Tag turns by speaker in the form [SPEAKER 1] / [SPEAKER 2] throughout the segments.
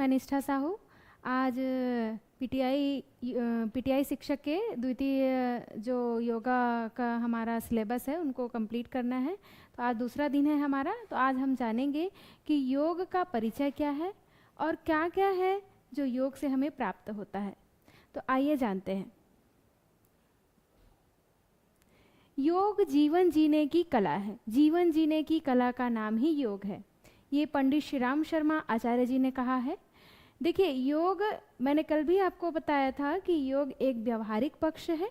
[SPEAKER 1] निष्ठा साहू। आज पीटीआई शिक्षक के द्वितीय जो योगा का हमारा सिलेबस है उनको कंप्लीट करना है। तो आज दूसरा दिन है हमारा। तो आज हम जानेंगे कि योग का परिचय क्या है और क्या क्या है जो योग से हमें प्राप्त होता है। तो आइए जानते हैं। योग जीवन जीने की कला है। जीवन जीने की कला का नाम ही योग है। ये पंडित श्री राम शर्मा आचार्य जी ने कहा है। देखिए, योग मैंने कल भी आपको बताया था कि योग एक व्यवहारिक पक्ष है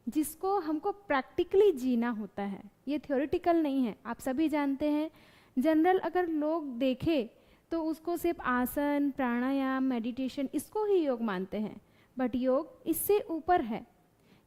[SPEAKER 1] जिसको हमको प्रैक्टिकली जीना होता है। ये थ्योरेटिकल नहीं है। आप सभी जानते हैं, जनरल अगर लोग देखें तो उसको सिर्फ आसन, प्राणायाम, मेडिटेशन इसको ही योग मानते हैं। बट योग इससे ऊपर है।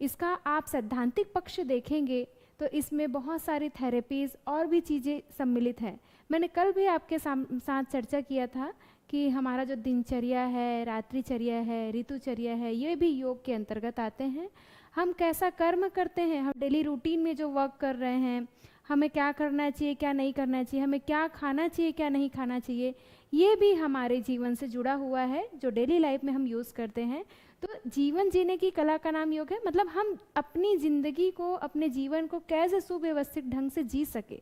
[SPEAKER 1] इसका आप सैद्धांतिक पक्ष देखेंगे तो इसमें बहुत सारी थेरेपीज़ और भी चीज़ें सम्मिलित हैं। मैंने कल भी आपके साथ चर्चा किया था कि हमारा जो दिनचर्या है, रात्रिचर्या है, ऋतुचर्या है, ये भी योग के अंतर्गत आते हैं। हम कैसा कर्म करते हैं, हम डेली रूटीन में जो वर्क कर रहे हैं, हमें क्या करना चाहिए, क्या नहीं करना चाहिए, हमें क्या खाना चाहिए, क्या नहीं खाना चाहिए, ये भी हमारे जीवन से जुड़ा हुआ है जो डेली लाइफ में हम यूज़ करते हैं। तो जीवन जीने की कला का नाम योग है। मतलब हम अपनी ज़िंदगी को, अपने जीवन को कैसे सुव्यवस्थित ढंग से जी सके,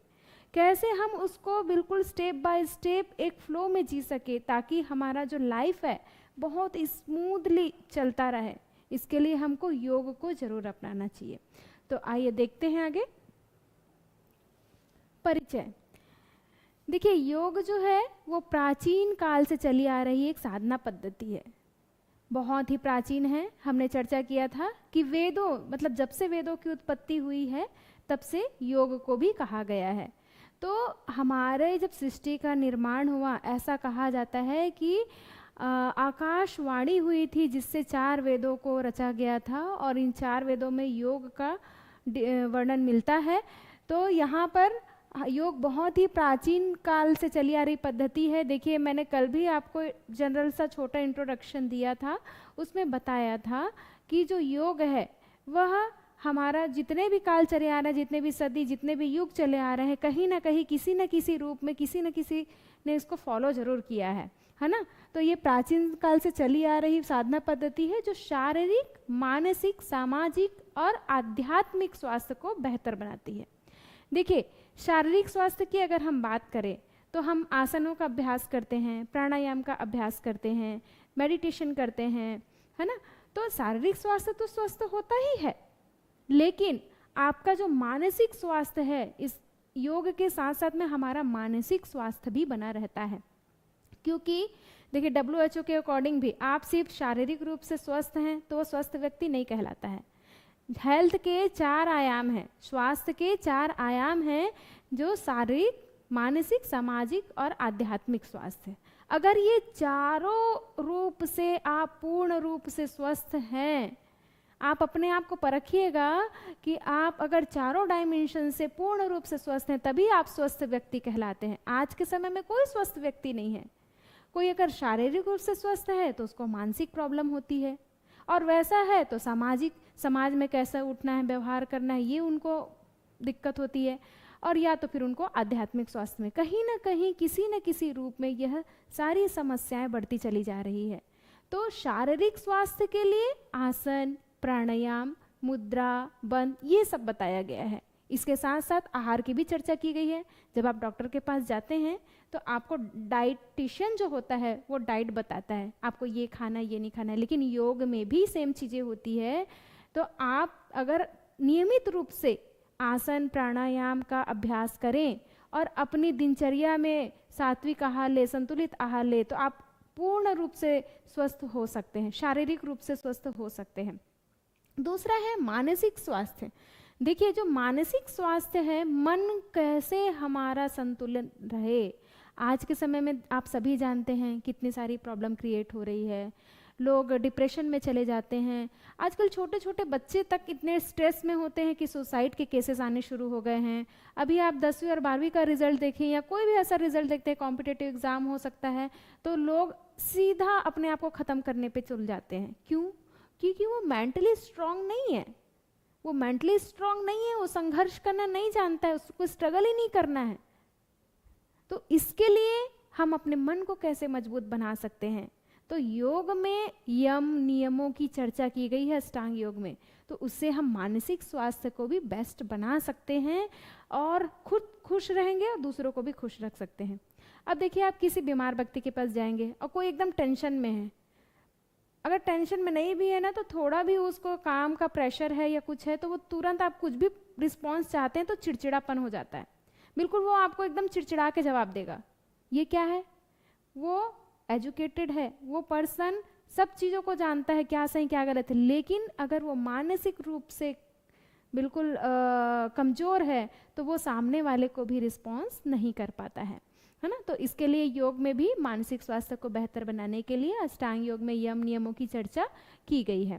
[SPEAKER 1] कैसे हम उसको बिल्कुल स्टेप बाय स्टेप एक फ्लो में जी सके ताकि हमारा जो लाइफ है बहुत स्मूथली चलता रहे। इसके लिए हमको योग को जरूर अपनाना चाहिए। तो आइए देखते हैं आगे। परिचय। देखिए, योग जो है वो प्राचीन काल से चली आ रही एक साधना पद्धति है। बहुत ही प्राचीन है। हमने चर्चा किया था कि वेदों, मतलब जब से वेदों की उत्पत्ति हुई है तब से योग को भी कहा गया है। तो हमारे जब सृष्टि का निर्माण हुआ, ऐसा कहा जाता है कि आकाशवाणी हुई थी जिससे 4 वेदों को रचा गया था और इन 4 वेदों में योग का वर्णन मिलता है। तो यहाँ पर योग बहुत ही प्राचीन काल से चली आ रही पद्धति है। देखिए, मैंने कल भी आपको जनरल सा छोटा इंट्रोडक्शन दिया था, उसमें बताया था कि जो योग है वह हमारा जितने भी काल चले आ रहे हैं, जितने भी सदी, जितने भी युग चले आ रहे हैं, कहीं ना कहीं किसी न किसी रूप में किसी न किसी ने इसको फॉलो जरूर किया है ना। तो ये प्राचीन काल से चली आ रही साधना पद्धति है जो शारीरिक, मानसिक, सामाजिक और आध्यात्मिक स्वास्थ्य को बेहतर बनाती है। देखिए, शारीरिक स्वास्थ्य की अगर हम बात करें तो हम आसनों का अभ्यास करते हैं, प्राणायाम का अभ्यास करते हैं, मेडिटेशन करते हैं, है ना। तो शारीरिक स्वास्थ्य तो स्वस्थ होता ही है, लेकिन आपका जो मानसिक स्वास्थ्य है, इस योग के साथ साथ में हमारा मानसिक स्वास्थ्य भी बना रहता है। क्योंकि देखिए, WHO के अकॉर्डिंग भी आप सिर्फ शारीरिक रूप से स्वस्थ हैं तो वो स्वस्थ व्यक्ति नहीं कहलाता है। हेल्थ के 4 आयाम हैं, स्वास्थ्य के 4 आयाम हैं, जो शारीरिक, मानसिक, सामाजिक और आध्यात्मिक स्वास्थ्य है। अगर ये चारों रूप से आप पूर्ण रूप से स्वस्थ हैं, आप अपने आप को परखिएगा कि आप अगर चारों डायमेंशन से पूर्ण रूप से स्वस्थ हैं तभी आप स्वस्थ व्यक्ति कहलाते हैं। आज के समय में कोई स्वस्थ व्यक्ति नहीं है। कोई अगर शारीरिक रूप से स्वस्थ है तो उसको मानसिक प्रॉब्लम होती है, और वैसा है तो समाज में कैसा उठना है, व्यवहार करना है, ये उनको दिक्कत होती है। और या तो फिर उनको आध्यात्मिक स्वास्थ्य में कहीं ना कहीं किसी न किसी रूप में यह सारी समस्याएं बढ़ती चली जा रही है। तो शारीरिक स्वास्थ्य के लिए आसन, प्राणायाम, मुद्रा, बंद, ये सब बताया गया है। इसके साथ साथ आहार की भी चर्चा की गई है। जब आप डॉक्टर के पास जाते हैं तो आपको डाइटिशियन जो होता है वो डाइट बताता है, आपको ये खाना है, ये नहीं खाना है। लेकिन योग में भी सेम चीज़ें होती है। तो आप अगर नियमित रूप से आसन, प्राणायाम का अभ्यास करें और अपनी दिनचर्या में सात्विक आहार ले, संतुलित आहार ले, तो आप पूर्ण रूप से स्वस्थ हो सकते हैं, शारीरिक रूप से स्वस्थ हो सकते हैं। दूसरा है मानसिक स्वास्थ्य। देखिए, जो मानसिक स्वास्थ्य है, मन कैसे हमारा संतुलन रहे। आज के समय में आप सभी जानते हैं कितनी सारी प्रॉब्लम क्रिएट हो रही है, लोग डिप्रेशन में चले जाते हैं। आजकल छोटे छोटे बच्चे तक इतने स्ट्रेस में होते हैं कि सुसाइड के केसेस आने शुरू हो गए हैं। अभी आप 10वीं और 12वीं का रिजल्ट देखें या कोई भी ऐसा रिजल्ट देखते हैं, कॉम्पिटिटिव एग्जाम हो सकता है, तो लोग सीधा अपने आप को ख़त्म करने पे चल जाते हैं। क्यों? क्योंकि वो मेंटली स्ट्रांग नहीं है। वो मेंटली स्ट्रांग नहीं है, वो संघर्ष करना नहीं जानता है, उसको स्ट्रगल ही नहीं करना है। तो इसके लिए हम अपने मन को कैसे मजबूत बना सकते हैं? तो योग में यम नियमों की चर्चा की गई है अष्टांग योग में, तो उससे हम मानसिक स्वास्थ्य को भी बेस्ट बना सकते हैं और खुद खुश रहेंगे और दूसरों को भी खुश रख सकते हैं। अब देखिए, आप किसी बीमार व्यक्ति के पास जाएंगे और कोई एकदम टेंशन में है, अगर टेंशन में नहीं भी है ना, तो थोड़ा भी उसको काम का प्रेशर है या कुछ है, तो वो तुरंत आप कुछ भी रिस्पॉन्स चाहते हैं तो चिड़चिड़ापन हो जाता है, बिल्कुल वो आपको एकदम चिड़चिड़ा के जवाब देगा। ये क्या है? वो एजुकेटेड है, वो पर्सन सब चीज़ों को जानता है क्या सही क्या गलत है, लेकिन अगर वो मानसिक रूप से बिल्कुल कमज़ोर है तो वो सामने वाले को भी रिस्पॉन्स नहीं कर पाता है ना। तो इसके लिए योग में भी मानसिक स्वास्थ्य को बेहतर बनाने के लिए अष्टांग योग में यम नियमों की चर्चा की गई है।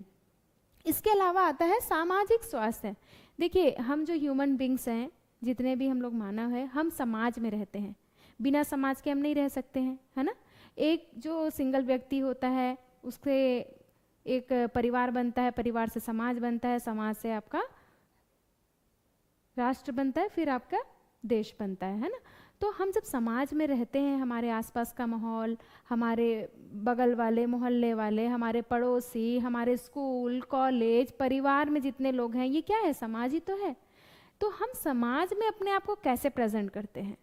[SPEAKER 1] इसके अलावा आता है सामाजिक स्वास्थ्य। देखिए, हम जो ह्यूमन बींग्स हैं, जितने भी हम लोग मानव हैं, हम समाज में रहते हैं, बिना समाज के हम नहीं रह सकते हैं, है ना। एक जो सिंगल व्यक्ति होता है उससे एक परिवार बनता है, परिवार से समाज बनता है, समाज से आपका राष्ट्र बनता है, फिर आपका देश बनता है ना। तो हम जब समाज में रहते हैं, हमारे आसपास का माहौल, हमारे बगल वाले मोहल्ले वाले, हमारे पड़ोसी, हमारे स्कूल कॉलेज परिवार में जितने लोग हैं, ये क्या है? समाज ही तो है। तो हम समाज में अपने आप को कैसे प्रेजेंट करते हैं?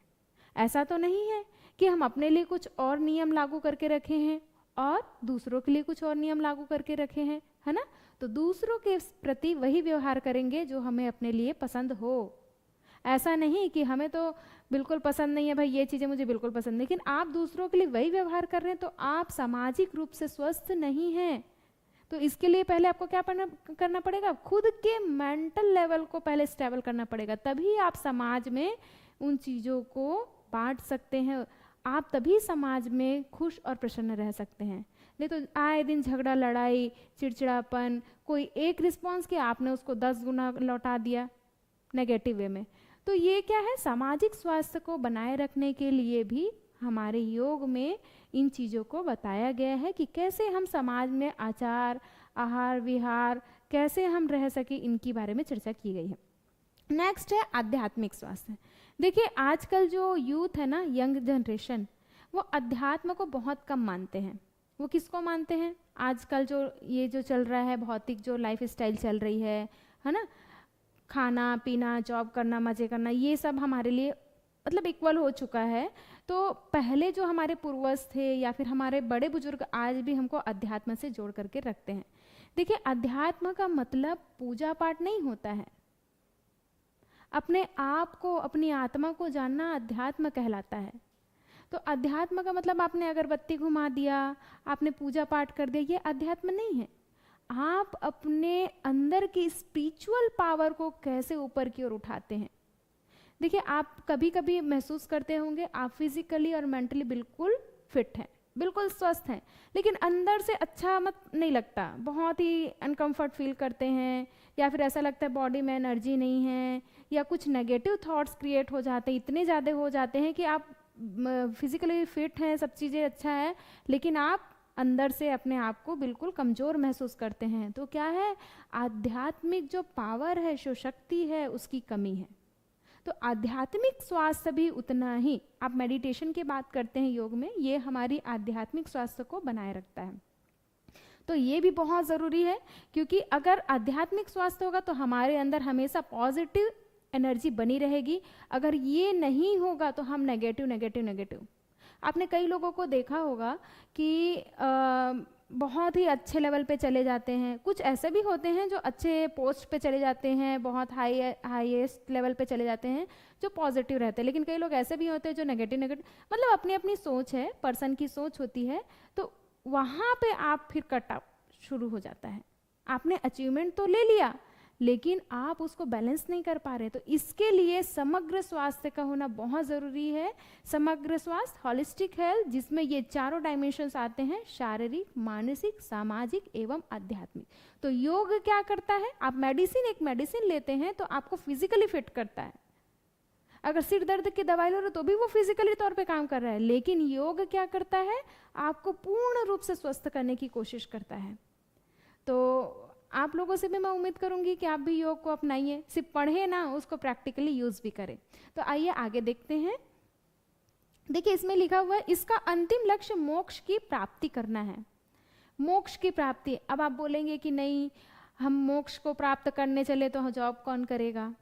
[SPEAKER 1] ऐसा तो नहीं है कि हम अपने लिए कुछ और नियम लागू करके रखे हैं और दूसरों के लिए कुछ और नियम लागू करके रखे हैं, है ना। तो दूसरों के प्रति वही व्यवहार करेंगे जो हमें अपने लिए पसंद हो। ऐसा नहीं कि हमें तो बिल्कुल पसंद नहीं है भाई, ये चीज़ें मुझे बिल्कुल पसंद, लेकिन आप दूसरों के लिए वही व्यवहार कर रहे हैं, तो आप सामाजिक रूप से स्वस्थ नहीं हैं। तो इसके लिए पहले आपको क्या करना पड़ेगा? खुद के मेंटल लेवल को पहले स्टेबल करना पड़ेगा, तभी आप समाज में उन चीज़ों को बांट सकते हैं, आप तभी समाज में खुश और प्रसन्न रह सकते हैं। नहीं तो आए दिन झगड़ा लड़ाई चिड़चिड़ापन, कोई एक रिस्पॉन्स किया आपने उसको 10 गुना लौटा दिया नेगेटिव वे में। तो ये क्या है? सामाजिक स्वास्थ्य को बनाए रखने के लिए भी हमारे योग में इन चीज़ों को बताया गया है कि कैसे हम समाज में आचार आहार विहार कैसे हम रह सके, इनकी बारे में चर्चा की गई है। नेक्स्ट है आध्यात्मिक स्वास्थ्य। देखिए, आजकल जो यूथ है ना, यंग जनरेशन, वो अध्यात्म को बहुत कम मानते हैं। वो किसको मानते हैं? आजकल जो ये जो चल रहा है, भौतिक जो लाइफ स्टाइल चल रही है ना, खाना पीना जॉब करना मज़े करना, ये सब हमारे लिए मतलब इक्वल हो चुका है। तो पहले जो हमारे पूर्वज थे या फिर हमारे बड़े बुजुर्ग आज भी हमको अध्यात्म से जोड़ करके रखते हैं। देखिए, अध्यात्म का मतलब पूजा पाठ नहीं होता है। अपने आप को, अपनी आत्मा को जानना अध्यात्म कहलाता है। तो अध्यात्म का मतलब आपने अगरबत्ती घुमा दिया, आपने पूजा पाठ कर दिया, ये अध्यात्म नहीं है। आप अपने अंदर की स्पिरिचुअल पावर को कैसे ऊपर की ओर उठाते हैं। देखिए, आप कभी कभी महसूस करते होंगे आप फिजिकली और मेंटली बिल्कुल फिट हैं, बिल्कुल स्वस्थ हैं, लेकिन अंदर से अच्छा मत नहीं लगता, बहुत ही अनकंफर्ट फील करते हैं, या फिर ऐसा लगता है बॉडी में एनर्जी नहीं है, या कुछ नेगेटिव थॉट्स क्रिएट हो जाते हैं, इतने ज़्यादा हो जाते हैं कि आप फिजिकली फिट हैं, सब चीज़ें अच्छा है, लेकिन आप अंदर से अपने आप को बिल्कुल कमज़ोर महसूस करते हैं। तो क्या है? आध्यात्मिक जो पावर है, जो शक्ति है, उसकी कमी है। तो आध्यात्मिक स्वास्थ्य भी उतना ही, आप मेडिटेशन की बात करते हैं योग में, ये हमारी आध्यात्मिक स्वास्थ्य को बनाए रखता है। तो ये भी बहुत ज़रूरी है, क्योंकि अगर आध्यात्मिक स्वास्थ्य होगा तो हमारे अंदर हमेशा पॉजिटिव एनर्जी बनी रहेगी। अगर ये नहीं होगा तो हम नेगेटिव नेगेटिव नेगेटिव। आपने कई लोगों को देखा होगा कि बहुत ही अच्छे लेवल पे चले जाते हैं, कुछ ऐसे भी होते हैं जो अच्छे पोस्ट पे चले जाते हैं, बहुत हाईएस्ट लेवल पे चले जाते हैं, जो पॉजिटिव रहते हैं, लेकिन कई लोग ऐसे भी होते हैं जो नेगेटिव नेगेटिव, मतलब अपनी अपनी सोच है, पर्सन की सोच होती है। तो वहाँ पे आप फिर कट शुरू हो जाता है। आपने अचीवमेंट तो ले लिया, लेकिन आप उसको बैलेंस नहीं कर पा रहे। तो इसके लिए समग्र स्वास्थ्य का होना बहुत ज़रूरी है। समग्र स्वास्थ्य, हॉलिस्टिक हेल्थ, जिसमें ये चारों डायमेंशंस आते हैं, शारीरिक, मानसिक, सामाजिक एवं आध्यात्मिक। तो योग क्या करता है? आप एक मेडिसिन लेते हैं तो आपको फिजिकली फिट करता है। अगर सिर दर्द की दवाई लो तो भी वो फिजिकली तौर पे काम कर रहा है, लेकिन योग क्या करता है? आपको पूर्ण रूप से स्वस्थ करने की कोशिश करता है। तो आप लोगों से भी मैं उम्मीद करूंगी कि आप भी योग को अपनाइए, सिर्फ पढ़े ना, उसको प्रैक्टिकली यूज भी करें। तो आइए आगे देखते हैं। देखिए, इसमें लिखा हुआ है, इसका अंतिम लक्ष्य मोक्ष की प्राप्ति करना है। मोक्ष की प्राप्ति। अब आप बोलेंगे कि नहीं, हम मोक्ष को प्राप्त करने चले तो जॉब कौन करेगा,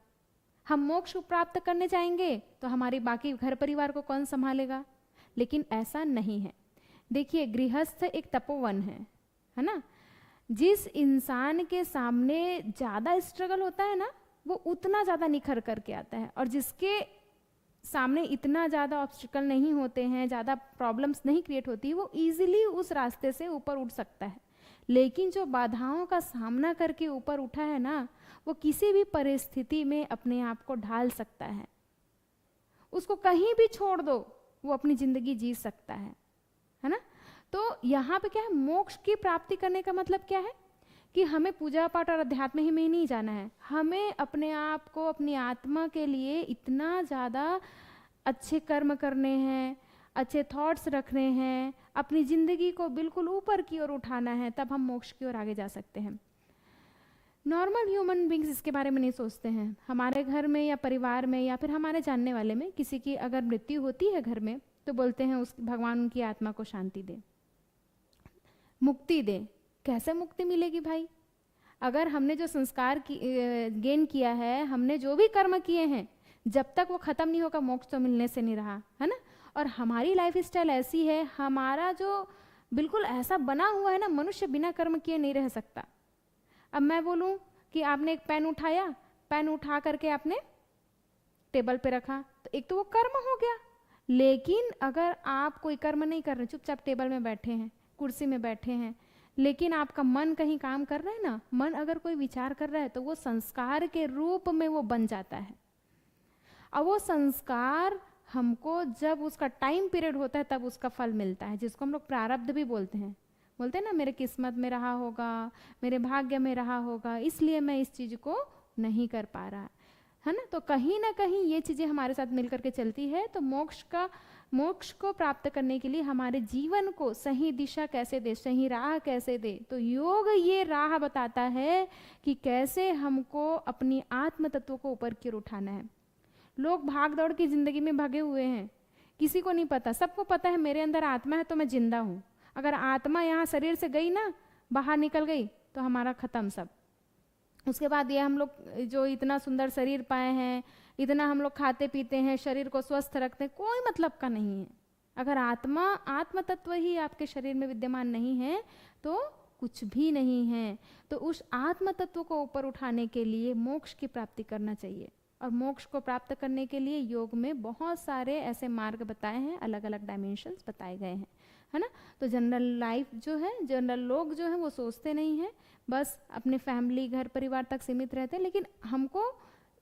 [SPEAKER 1] हम मोक्ष को प्राप्त करने चाहेंगे तो हमारी बाकी घर परिवार को कौन संभालेगा। लेकिन ऐसा नहीं है। देखिए, गृहस्थ एक तपोवन है ना। जिस इंसान के सामने ज़्यादा स्ट्रगल होता है ना, वो उतना ज़्यादा निखर करके आता है, और जिसके सामने इतना ज़्यादा ऑब्स्टिकल नहीं होते हैं, ज़्यादा प्रॉब्लम्स नहीं क्रिएट होती, वो इजीली उस रास्ते से ऊपर उठ सकता है। लेकिन जो बाधाओं का सामना करके ऊपर उठा है ना, वो किसी भी परिस्थिति में अपने आप को ढाल सकता है। उसको कहीं भी छोड़ दो, वो अपनी ज़िंदगी जी सकता है ना। तो यहाँ पे क्या है, मोक्ष की प्राप्ति करने का मतलब क्या है कि हमें पूजा पाठ और अध्यात्म ही में ही नहीं जाना है, हमें अपने आप को, अपनी आत्मा के लिए इतना ज़्यादा अच्छे कर्म करने हैं, अच्छे थॉट्स रखने हैं, अपनी ज़िंदगी को बिल्कुल ऊपर की ओर उठाना है, तब हम मोक्ष की ओर आगे जा सकते हैं। नॉर्मल ह्यूमन बींग्स इसके बारे में नहीं सोचते हैं। हमारे घर में या परिवार में या फिर हमारे जानने वाले में किसी की अगर मृत्यु होती है घर में, तो बोलते हैं उस भगवान उनकी आत्मा को शांति दे, मुक्ति दे। कैसे मुक्ति मिलेगी भाई? अगर हमने जो संस्कार गेन किया है, हमने जो भी कर्म किए हैं, जब तक वो खत्म नहीं होगा, मोक्ष तो मिलने से नहीं रहा, है ना। और हमारी लाइफ स्टाइल ऐसी है, हमारा जो बिल्कुल ऐसा बना हुआ है ना, मनुष्य बिना कर्म किए नहीं रह सकता। अब मैं बोलूं कि आपने एक पेन उठाया, पेन उठा करके आपने टेबल पे रखा, तो एक तो वो कर्म हो गया। लेकिन अगर आप कोई कर्म नहीं कर रहे, चुपचाप टेबल में बैठे हैं, कुर्सी में बैठे हैं, लेकिन आपका मन कहीं काम कर रहा है ना, मन अगर कोई विचार कर रहा है, तो वो संस्कार के रूप में वो बन जाता है। अब वो संस्कार हमको जब उसका टाइम पीरियड होता है तब उसका फल मिलता है, जिसको हम लोग प्रारब्ध भी बोलते हैं ना। मेरे किस्मत में रहा होगा, मेरे भाग्य में रहा होगा, इसलिए मैं इस चीज़ को नहीं कर पा रहा, है ना। तो कहीं ना कहीं ये चीज़ें हमारे साथ मिल करके चलती है। तो मोक्ष को प्राप्त करने के लिए हमारे जीवन को सही दिशा कैसे दे, सही राह कैसे दे, तो योग ये राह बताता है कि कैसे हमको अपनी आत्म तत्व को ऊपर की ओर उठाना है। लोग भाग दौड़ की जिंदगी में भागे हुए हैं, किसी को नहीं पता। सबको पता है मेरे अंदर आत्मा है तो मैं जिंदा हूँ। अगर आत्मा यहाँ शरीर से गई ना, बाहर निकल गई, तो हमारा खत्म सब। उसके बाद ये हम लोग जो इतना सुंदर शरीर पाए हैं, इतना हम लोग खाते पीते हैं, शरीर को स्वस्थ रखते हैं, कोई मतलब का नहीं है। अगर आत्म तत्व ही आपके शरीर में विद्यमान नहीं है तो कुछ भी नहीं है। तो उस आत्म तत्व को ऊपर उठाने के लिए मोक्ष की प्राप्ति करना चाहिए। और मोक्ष को प्राप्त करने के लिए योग में बहुत सारे ऐसे मार्ग बताए हैं, अलग अलग डायमेंशंस बताए गए हैं, है ना। तो जनरल लाइफ जो है, जनरल लोग जो है वो सोचते नहीं हैं, बस अपने फैमिली, घर परिवार तक सीमित रहते हैं। लेकिन हमको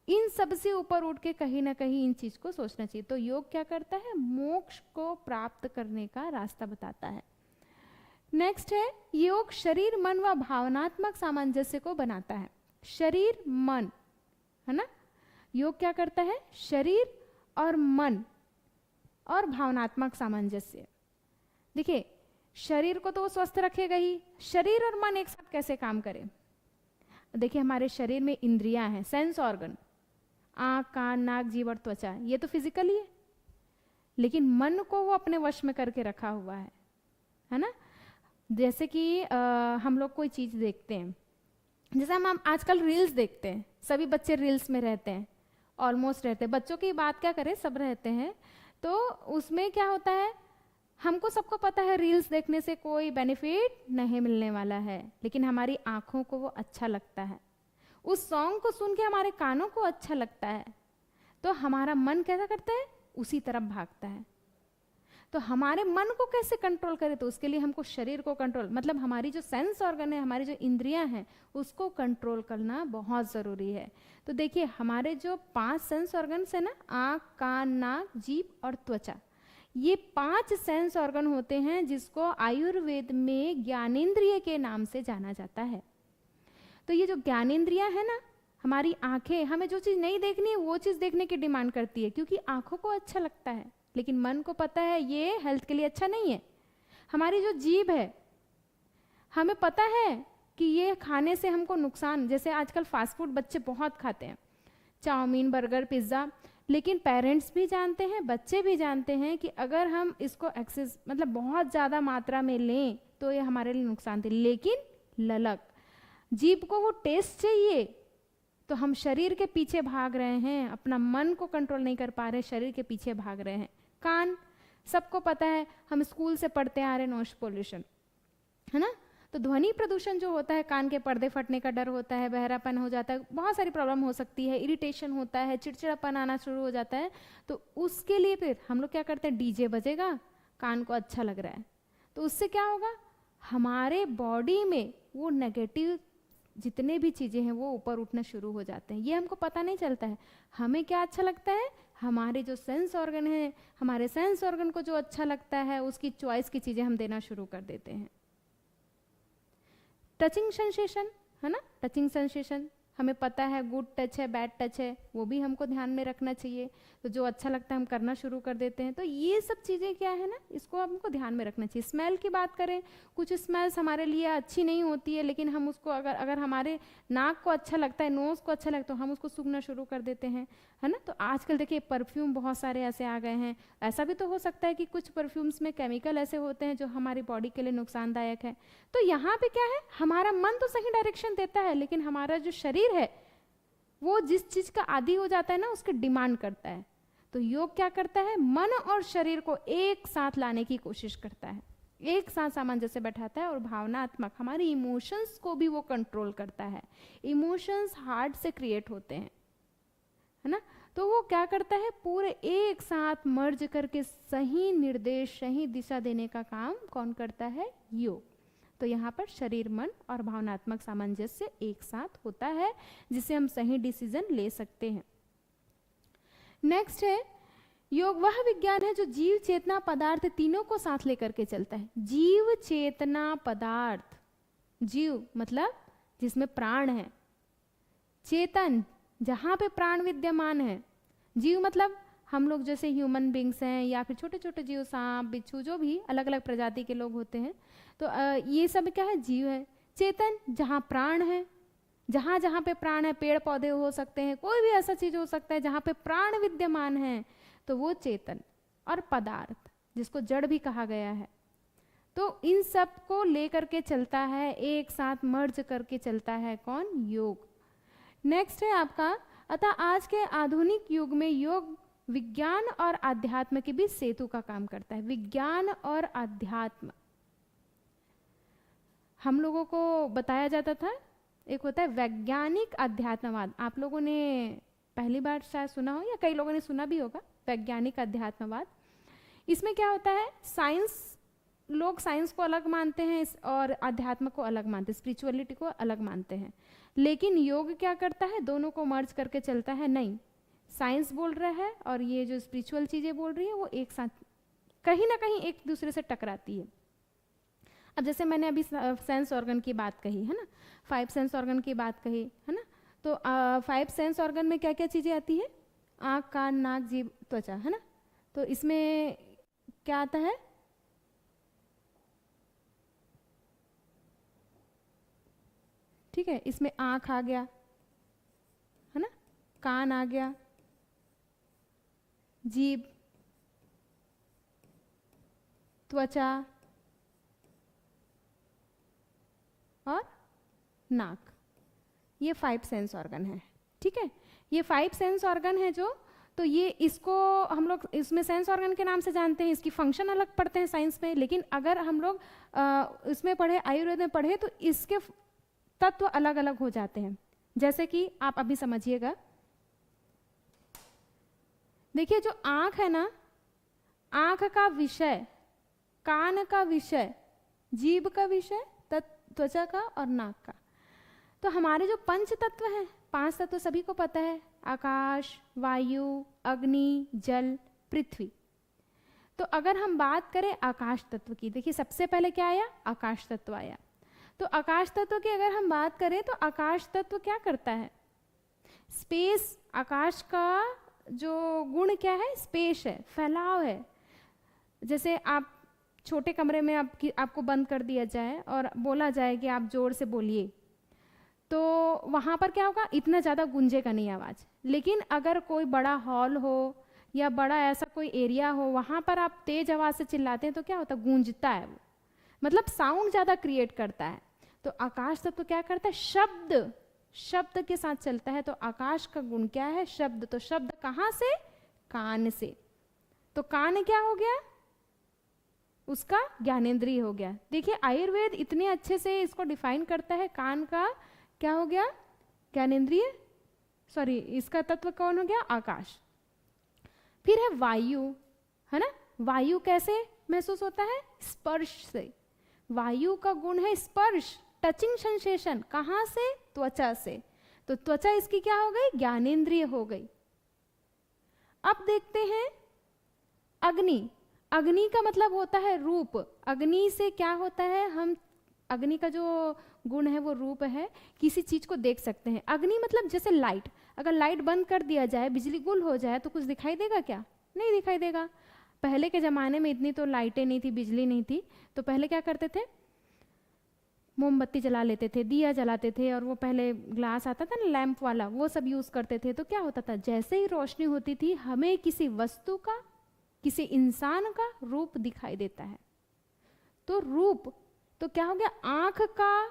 [SPEAKER 1] इन सब से ऊपर उठ के कहीं ना कहीं इन चीज़ को सोचना चाहिए। तो योग क्या करता है? मोक्ष को प्राप्त करने का रास्ता बताता है। नेक्स्ट है, योग शरीर, मन व भावनात्मक सामंजस्य को बनाता है। शरीर मन, है ना। योग क्या करता है? शरीर और मन और भावनात्मक सामंजस्य। देखिए, शरीर को तो वो स्वस्थ रखेगा ही, शरीर और मन एक साथ कैसे काम करें? देखिए, हमारे शरीर में इंद्रियां हैं, सेंस ऑर्गन, आँख, कान, नाक, जीभ और त्वचा, ये तो फिजिकली है। लेकिन मन को वो अपने वश में करके रखा हुआ है ना। जैसे कि हम लोग कोई चीज़ देखते हैं, जैसे हम आजकल रील्स देखते हैं, सभी बच्चे रील्स में रहते हैं, ऑलमोस्ट रहते हैं। बच्चों की बात क्या करें, सब रहते हैं। तो उसमें क्या होता है, हमको सबको पता है रील्स देखने से कोई बेनिफिट नहीं मिलने वाला है, लेकिन हमारी आँखों को वो अच्छा लगता है, उस सॉन्ग को सुन के हमारे कानों को अच्छा लगता है, तो हमारा मन कैसा करता है, उसी तरफ भागता है। तो हमारे मन को कैसे कंट्रोल करें? तो उसके लिए हमको शरीर को कंट्रोल, मतलब हमारी जो सेंस ऑर्गन है, हमारी जो इंद्रियां हैं, उसको कंट्रोल करना बहुत ज़रूरी है। तो देखिए, हमारे जो 5 सेंस ऑर्गन्स है ना, आँख, कान, नाक, जीभ और त्वचा, ये 5 सेंस ऑर्गन होते हैं जिसको आयुर्वेद में ज्ञानेंद्रिय के नाम से जाना जाता है। तो ये जो ज्ञानेंद्रियां है ना, हमारी आंखें, हमें जो चीज़ नहीं देखनी है वो चीज़ देखने की डिमांड करती है, क्योंकि आंखों को अच्छा लगता है, लेकिन मन को पता है ये हेल्थ के लिए अच्छा नहीं है। हमारी जो जीभ है, हमें पता है कि ये खाने से हमको नुकसान, जैसे आजकल फास्ट फूड बच्चे बहुत खाते हैं, चाउमीन, बर्गर, पिज़्ज़ा, लेकिन पेरेंट्स भी जानते हैं, बच्चे भी जानते हैं कि अगर हम इसको एक्सेस, मतलब बहुत ज़्यादा मात्रा में लें तो ये हमारे लिए नुकसान थी। लेकिन ललक, जीभ को वो टेस्ट चाहिए, तो हम शरीर के पीछे भाग रहे हैं, अपना मन को कंट्रोल नहीं कर पा रहे, शरीर के पीछे भाग रहे हैं। कान, सबको पता है, हम स्कूल से पढ़ते आ रहे नॉइस पोल्यूशन, है ना। तो ध्वनि प्रदूषण जो होता है, कान के पर्दे फटने का डर होता है, बहरापन हो जाता है, बहुत सारी प्रॉब्लम हो सकती है, इरिटेशन होता है, चिड़चिड़ापन आना शुरू हो जाता है। तो उसके लिए फिर हम लोग क्या करते हैं, डीजे बजेगा, कान को अच्छा लग रहा है, तो उससे क्या होगा, हमारे बॉडी में वो नेगेटिव जितने भी चीज़ें हैं वो ऊपर उठना शुरू हो जाते हैं। ये हमको पता नहीं चलता है। हमें क्या अच्छा लगता है, हमारे जो सेंस ऑर्गन है, हमारे सेंस ऑर्गन को जो अच्छा लगता है उसकी चॉइस की चीज़ें हम देना शुरू कर देते हैं। टचिंग सेंसेशन, है ना, टचिंग सेंसेशन हमें पता है, गुड टच है, बैड टच है, वो भी हमको ध्यान में रखना चाहिए। तो जो अच्छा लगता है हम करना शुरू कर देते हैं। तो ये सब चीज़ें क्या है ना, इसको हमको ध्यान में रखना चाहिए। स्मेल की बात करें, कुछ स्मेल्स हमारे लिए अच्छी नहीं होती है, लेकिन हम उसको अगर हमारे नाक को अच्छा लगता है, नोज़ को अच्छा लगता है, तो हम उसको सूंघना शुरू कर देते हैं, है ना। तो आजकल देखिए परफ्यूम बहुत सारे ऐसे आ गए हैं। ऐसा भी तो हो सकता है कि कुछ परफ्यूम्स में केमिकल ऐसे होते हैं जो हमारी बॉडी के लिए नुकसानदायक है। तो यहाँ पे क्या है, हमारा मन तो सही डायरेक्शन देता है, लेकिन हमारा जो शरीर है वो जिस चीज का आदी हो जाता है ना, उसके डिमांड करता है। तो योग क्या करता है, मन और शरीर को एक साथ लाने की कोशिश करता है, एक साथ सामंजस्य बैठाता है, और भावनात्मक हमारे इमोशंस को भी वो कंट्रोल करता है। इमोशंस हार्ट से क्रिएट होते हैं, है ना। तो वो क्या करता है, पूरे एक साथ मर्ज करके सही निर्देश, सही दिशा देने का काम कौन करता है, योग। तो यहाँ पर शरीर, मन और भावनात्मक सामंजस्य एक साथ होता है, जिससे हम सही डिसीजन ले सकते हैं। नेक्स्ट है, योग वह विज्ञान है जो जीव, चेतना, पदार्थ तीनों को साथ लेकर के चलता है। जीव, चेतना, पदार्थ, जीव मतलब जिसमें प्राण है, चेतन जहाँ पे प्राण विद्यमान है, जीव मतलब हम लोग जैसे ह्यूमन बींग्स हैं, या फिर छोटे छोटे जीव, सांप, बिच्छू, जो भी अलग अलग प्रजाति के लोग होते हैं, तो ये सब क्या है, जीव है। चेतन जहाँ प्राण है, जहाँ जहाँ पे प्राण है, पेड़ पौधे हो सकते हैं, कोई भी ऐसा चीज हो सकता है जहाँ पे प्राण विद्यमान है, तो वो चेतन। और पदार्थ जिसको जड़ भी कहा गया है, तो इन सब को लेकर के चलता है, एक साथ मर्ज करके चलता है कौन, योग। नेक्स्ट है आपका, अतः आज के आधुनिक युग में योग विज्ञान और आध्यात्म के बीच सेतु का काम करता है। विज्ञान और आध्यात्म हम लोगों को बताया जाता था, एक होता है वैज्ञानिक अध्यात्मवाद, आप लोगों ने पहली बार शायद सुना हो, या कई लोगों ने सुना भी होगा, वैज्ञानिक अध्यात्मवाद। इसमें क्या होता है, साइंस, लोग साइंस को अलग मानते हैं और अध्यात्म को अलग मानते हैं, स्पिरिचुअलिटी को अलग मानते हैं। लेकिन योग क्या करता है, दोनों को मर्ज करके चलता है। नहीं, साइंस बोल रहा है और ये जो स्पिरिचुअल चीज़ें बोल रही है, वो एक साथ कहीं ना कहीं एक दूसरे से टकराती है। अब जैसे मैंने अभी सेंस ऑर्गन की बात कही है ना, 5 सेंस ऑर्गन की बात कही है ना, तो 5 सेंस ऑर्गन में क्या क्या चीज़ें आती है, आँख, कान, नाक, जीभ, त्वचा, है ना। तो इसमें क्या आता है, ठीक है, इसमें आँख आ गया, है ना, कान आ गया, जीभ, त्वचा और नाक, ये 5 सेंस ऑर्गन है। ठीक है, ये 5 सेंस ऑर्गन है जो, तो ये इसको हम लोग इसमें सेंस ऑर्गन के नाम से जानते हैं, इसकी फंक्शन अलग पढ़ते हैं साइंस में। लेकिन अगर हम लोग इसमें पढ़े, आयुर्वेद में पढ़े, तो इसके तत्व अलग अलग हो जाते हैं। जैसे कि आप अभी समझिएगा, देखिए जो आँख है ना, आँख का विषय, कान का विषय, जीभ का विषय, त्वचा का और नाक का। तो हमारे जो पंच तत्व हैं, 5 तत्व सभी को पता है, आकाश, वायु, अग्नि, जल, पृथ्वी। तो अगर हम बात करें आकाश तत्व की, देखिए सबसे पहले क्या आया, आकाश तत्व आया। तो आकाश तत्व की अगर हम बात करें, तो आकाश तत्व क्या करता है, स्पेस, आकाश का जो गुण क्या है, स्पेस है, फैलाव है। जैसे आप छोटे कमरे में आपको बंद कर दिया जाए और बोला जाए कि आप जोर से बोलिए, तो वहाँ पर क्या होगा, इतना ज़्यादा गूंजेगा नहीं आवाज़। लेकिन अगर कोई बड़ा हॉल हो या बड़ा ऐसा कोई एरिया हो, वहाँ पर आप तेज आवाज़ से चिल्लाते हैं, तो क्या होता है, गूंजता है वो। मतलब साउंड ज्यादा क्रिएट करता है। तो आकाश तत्व क्या करता है, शब्द, शब्द के साथ चलता है। तो आकाश का गुण क्या है, शब्द। तो शब्द कहां से, कान से। तो कान क्या हो गया, उसका ज्ञानेंद्रिय हो गया। देखिए आयुर्वेद इतने अच्छे से इसको डिफाइन करता है, कान का क्या हो गया, ज्ञानेंद्रिय, सॉरी इसका तत्व कौन हो गया, आकाश। फिर है वायु, है ना। वायु कैसे महसूस होता है, स्पर्श से। वायु का गुण है स्पर्श, टचिंग सेंसेशन। कहां से, त्वचा से। तो त्वचा इसकी क्या हो गई, ज्ञानेंद्रिय हो गई। अब देखते हैं अग्नि। अग्नि का मतलब होता है रूप। अग्नि से क्या होता है, हम अग्नि का जो गुण है वो रूप है, किसी चीज को देख सकते हैं। अग्नि मतलब जैसे लाइट, अगर लाइट बंद कर दिया जाए, बिजली गुल हो जाए तो कुछ दिखाई देगा क्या, नहीं दिखाई देगा। पहले के ज़माने में इतनी तो लाइटें नहीं थी, बिजली नहीं थी, तो पहले क्या करते थे, मोमबत्ती जला लेते थे, दिया जलाते थे, और वो पहले ग्लास आता था ना लैंप वाला, वो सब यूज़ करते थे। तो क्या होता था, जैसे ही रोशनी होती थी हमें किसी वस्तु का, किसी इंसान का रूप दिखाई देता है। तो रूप तो क्या हो गया, आंख का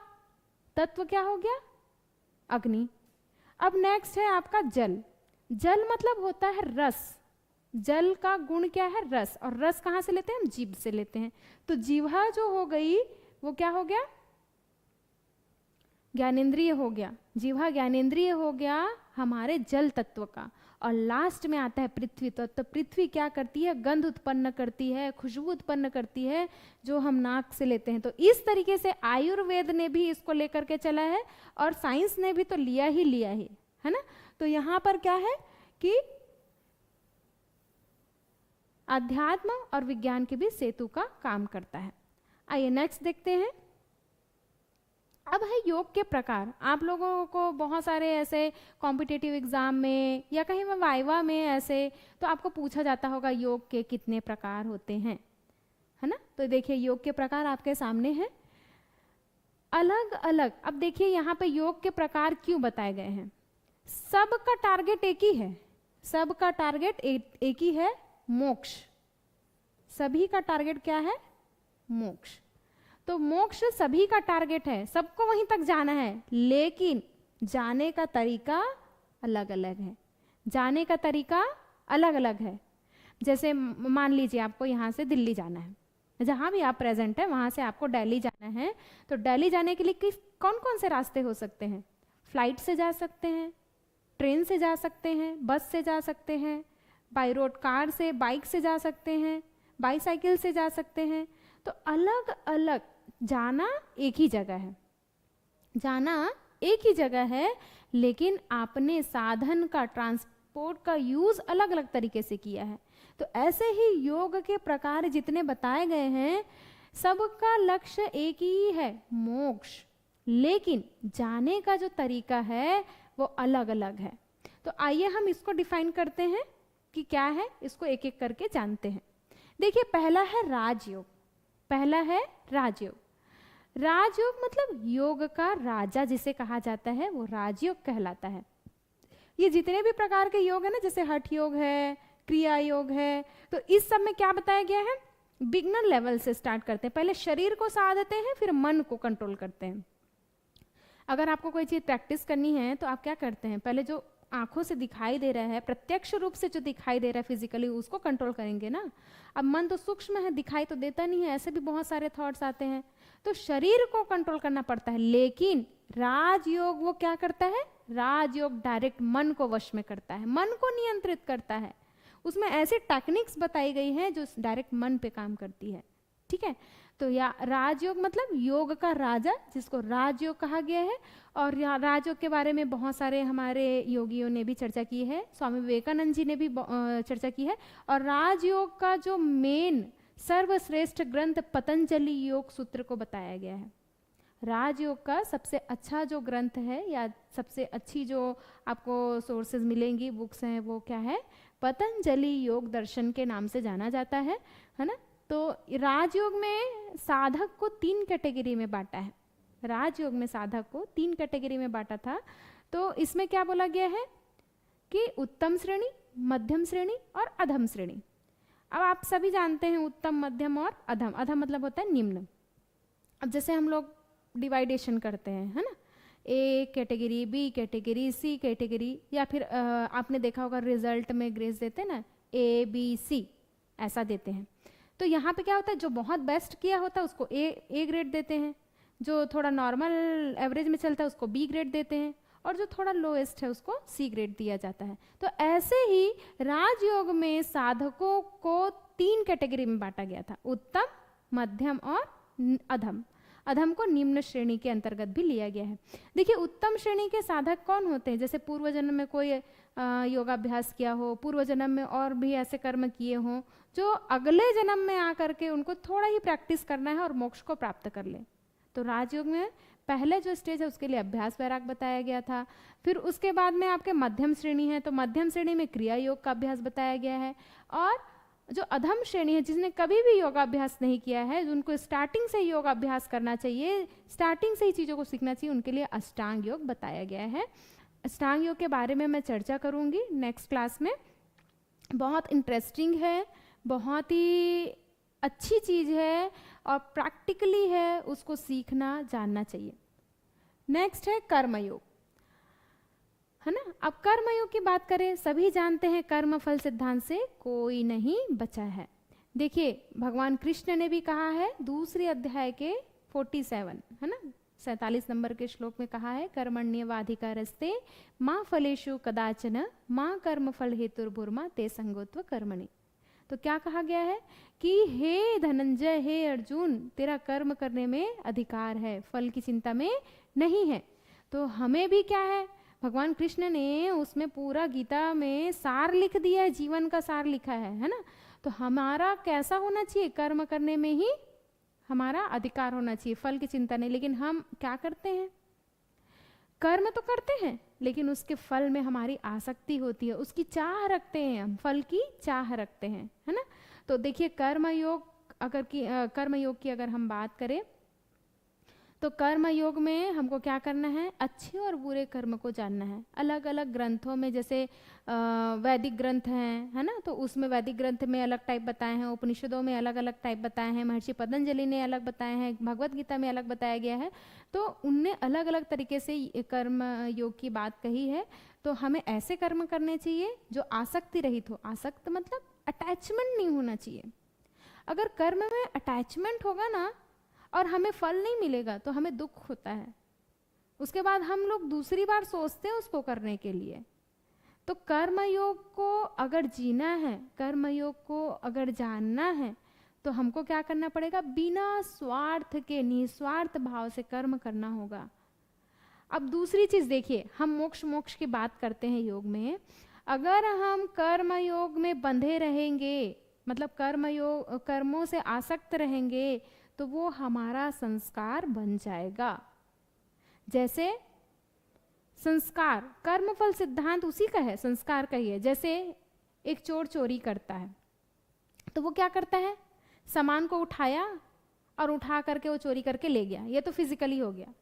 [SPEAKER 1] तत्व क्या हो गया, अग्नि। अब नेक्स्ट है आपका जल। जल मतलब होता है रस। जल का गुण क्या है, रस। और रस कहाँ से लेते हैं, हम जीभ से लेते हैं। तो जीवा जो हो गई वो क्या हो गया, ज्ञानेंद्रिय हो गया। जीवा ज्ञानेंद्रिय हो गया हमारे जल तत्व का। और लास्ट में आता है पृथ्वी तत्व। तो पृथ्वी क्या करती है, गंध उत्पन्न करती है, खुशबू उत्पन्न करती है, जो हम नाक से लेते हैं। तो इस तरीके से आयुर्वेद ने भी इसको लेकर के चला है, और साइंस ने भी तो लिया ही है ना। तो यहाँ पर क्या है कि अध्यात्म और विज्ञान के बीच सेतु का काम करता है। आइए नेक्स्ट देखते हैं। अब है योग के प्रकार। आप लोगों को बहुत सारे ऐसे कॉम्पिटिटिव एग्जाम में या कहीं में वाइवा में ऐसे तो आपको पूछा जाता होगा योग के कितने प्रकार होते हैं, है ना। तो देखिए योग के प्रकार आपके सामने हैं अलग अलग। अब देखिए यहाँ पे योग के प्रकार क्यों बताए गए हैं। सबका टारगेट एक ही है, सबका टारगेट एक ही है, मोक्ष। सभी का टारगेट क्या है, मोक्ष। तो मोक्ष सभी का टारगेट है, सबको वहीं तक जाना है, लेकिन जाने का तरीका अलग अलग है। जाने का तरीका अलग अलग है। जैसे मान लीजिए आपको यहाँ से दिल्ली जाना है, जहाँ भी आप प्रेजेंट है वहाँ से आपको दिल्ली जाना है। तो दिल्ली जाने के लिए कौन कौन से रास्ते हो सकते हैं, फ्लाइट से जा सकते हैं, ट्रेन से जा सकते हैं, बस से जा सकते हैं, बाई रोड कार से, बाइक से जा सकते हैं, बाईसाइकिल से जा सकते हैं। तो अलग अलग जाना एक ही जगह है, जाना एक ही जगह है, लेकिन आपने साधन का, ट्रांसपोर्ट का यूज अलग अलग तरीके से किया है। तो ऐसे ही योग के प्रकार जितने बताए गए हैं, सबका लक्ष्य एक ही है, मोक्ष, लेकिन जाने का जो तरीका है वो अलग अलग है। तो आइए हम इसको डिफाइन करते हैं कि क्या है, इसको एक एक करके जानते हैं। देखिए पहला है राजयोग। पहला है राजयोग। राजयोग मतलब योग का राजा जिसे कहा जाता है, वो राजयोग कहलाता है। ये जितने भी प्रकार के योग है ना, जैसे हठ योग है, क्रिया योग है, तो इस सब में क्या बताया गया है, बिगनर लेवल से स्टार्ट करते हैं। पहले शरीर को साधते हैं, फिर मन को कंट्रोल करते हैं। अगर आपको कोई चीज प्रैक्टिस करनी है तो आप क्या करते हैं, पहले जो आंखों से दिखाई दे रहा है, प्रत्यक्ष रूप से जो दिखाई दे रहा है फिजिकली, उसको कंट्रोल करेंगे ना। अब मन तो सूक्ष्म है, दिखाई तो देता नहीं है, ऐसे भी बहुत सारे थॉट्स आते हैं। तो शरीर को कंट्रोल करना पड़ता है, लेकिन राजयोग वो क्या करता है, राजयोग डायरेक्ट मन को वश में करता है, मन को नियंत्रित करता है। उसमें ऐसे टेक्निक्स बताई गई हैं जो डायरेक्ट मन पे काम करती है, ठीक है। तो या राजयोग मतलब योग का राजा, जिसको राजयोग कहा गया है। और राजयोग के बारे में बहुत सारे हमारे योगियों ने भी चर्चा की है, स्वामी विवेकानंद जी ने भी चर्चा की है। और राजयोग का जो मेन सर्वश्रेष्ठ ग्रंथ पतंजलि योग सूत्र को बताया गया है। राजयोग का सबसे अच्छा जो ग्रंथ है या सबसे अच्छी जो आपको सोर्सेज मिलेंगी, बुक्स हैं, वो क्या है, पतंजलि योग दर्शन के नाम से जाना जाता है ना। तो राजयोग में साधक को 3 कैटेगरी में बांटा है। राजयोग में साधक को 3 कैटेगरी में बांटा था। तो इसमें क्या बोला गया है कि उत्तम श्रेणी, मध्यम श्रेणी और अधम श्रेणी। अब आप सभी जानते हैं उत्तम, मध्यम और अधम। अधम मतलब होता है निम्न, अब जैसे हम लोग डिवाइडेशन करते हैं, है ना, A category, B category, C category, या फिर आपने देखा होगा रिजल्ट में ग्रेड्स देते हैं ना, ए बी सी ऐसा देते हैं। तो यहाँ पे क्या होता है, जो बहुत बेस्ट किया होता है उसको ए ग्रेड देते हैं, जो थोड़ा नॉर्मल एवरेज में चलता है उसको बी ग्रेड देते हैं, और जो थोड़ा लोएस्ट है उसको सी ग्रेड दिया जाता है। तो ऐसे ही राजयोग में साधकों को 3 कैटेगरी में बांटा गया था, उत्तम, मध्यम और अधम। अधम को निम्न श्रेणी के अंतर्गत भी लिया गया है। देखिए उत्तम श्रेणी के साधक कौन होते हैं, जैसे पूर्व जन्म में कोई योगाभ्यास किया हो, पूर्व जन्म में और भी ऐसे कर्म किए हों जो अगले जन्म में आकर के उनको थोड़ा ही प्रैक्टिस करना है और मोक्ष को प्राप्त कर ले। तो राजयोग में पहले जो स्टेज है उसके लिए अभ्यास वैराग बताया गया था। फिर उसके बाद में आपके मध्यम श्रेणी है, तो मध्यम श्रेणी में क्रिया योग का अभ्यास बताया गया है। और जो अधम श्रेणी है, जिसने कभी भी योगाभ्यास नहीं किया है, उनको स्टार्टिंग से ही योगाभ्यास करना चाहिए, स्टार्टिंग से ही चीज़ों को सीखना चाहिए, उनके लिए अष्टांग योग बताया गया है। अष्टांग योग के बारे में मैं चर्चा करूंगी नेक्स्ट क्लास में। बहुत इंटरेस्टिंग है, बहुत ही अच्छी चीज़ है और प्रैक्टिकली है, उसको सीखना जानना चाहिए। नेक्स्ट है कर्मयोग, है ना। अब कर्मयोग की बात करें, सभी जानते हैं कर्म फल सिद्धांत से कोई नहीं बचा है। देखिए भगवान कृष्ण ने भी कहा है दूसरे अध्याय के 47, है ना, 47 नंबर के श्लोक में कहा है, कर्मण्येवाधिकारस्ते माँ फलेषु कदाचन माँ कर्म फल हेतुर्भुर्मा ते संगोत्व कर्मणि। तो क्या कहा गया है कि हे धनंजय, हे अर्जुन, तेरा कर्म करने में अधिकार है, फल की चिंता में नहीं है। तो हमें भी क्या है, भगवान कृष्ण ने उसमें पूरा गीता में सार लिख दिया है, जीवन का सार लिखा है ना। तो हमारा कैसा होना चाहिए, कर्म करने में ही हमारा अधिकार होना चाहिए, फल की चिंता नहीं। लेकिन हम क्या करते हैं, कर्म तो करते हैं लेकिन उसके फल में हमारी आसक्ति होती है, उसकी चाह रखते हैं, हम फल की चाह रखते हैं, है ना। तो देखिए कर्मयोग की अगर हम बात करें तो कर्म योग में हमको क्या करना है, अच्छे और बुरे कर्म को जानना है। अलग अलग ग्रंथों में, जैसे वैदिक ग्रंथ हैं, है ना, तो उसमें वैदिक ग्रंथ में अलग टाइप बताए हैं, उपनिषदों में अलग अलग टाइप बताए हैं, महर्षि पतंजलि ने अलग बताए हैं, भगवत गीता में अलग बताया गया है। तो उनने अलग अलग तरीके से कर्म योग की बात कही है। तो हमें ऐसे कर्म करने चाहिए जो आसक्ति रहित हो। आसक्त मतलब अटैचमेंट नहीं होना चाहिए। अगर कर्म में अटैचमेंट होगा ना और हमें फल नहीं मिलेगा तो हमें दुख होता है, उसके बाद हम लोग दूसरी बार सोचते हैं उसको करने के लिए। तो कर्मयोग को अगर जीना है, कर्मयोग को अगर जानना है, तो हमको क्या करना पड़ेगा, बिना स्वार्थ के निस्वार्थ भाव से कर्म करना होगा। अब दूसरी चीज देखिए, हम मोक्ष की बात करते हैं योग में। अगर हम कर्मयोग में बंधे रहेंगे, मतलब कर्मों से आसक्त रहेंगे, तो वो हमारा संस्कार बन जाएगा। जैसे संस्कार, कर्मफल सिद्धांत उसी का है, संस्कार का ही है। जैसे एक चोर चोरी करता है तो वो क्या करता है, सामान को उठाया और उठा करके वो चोरी करके ले गया, ये तो फिजिकली हो गया।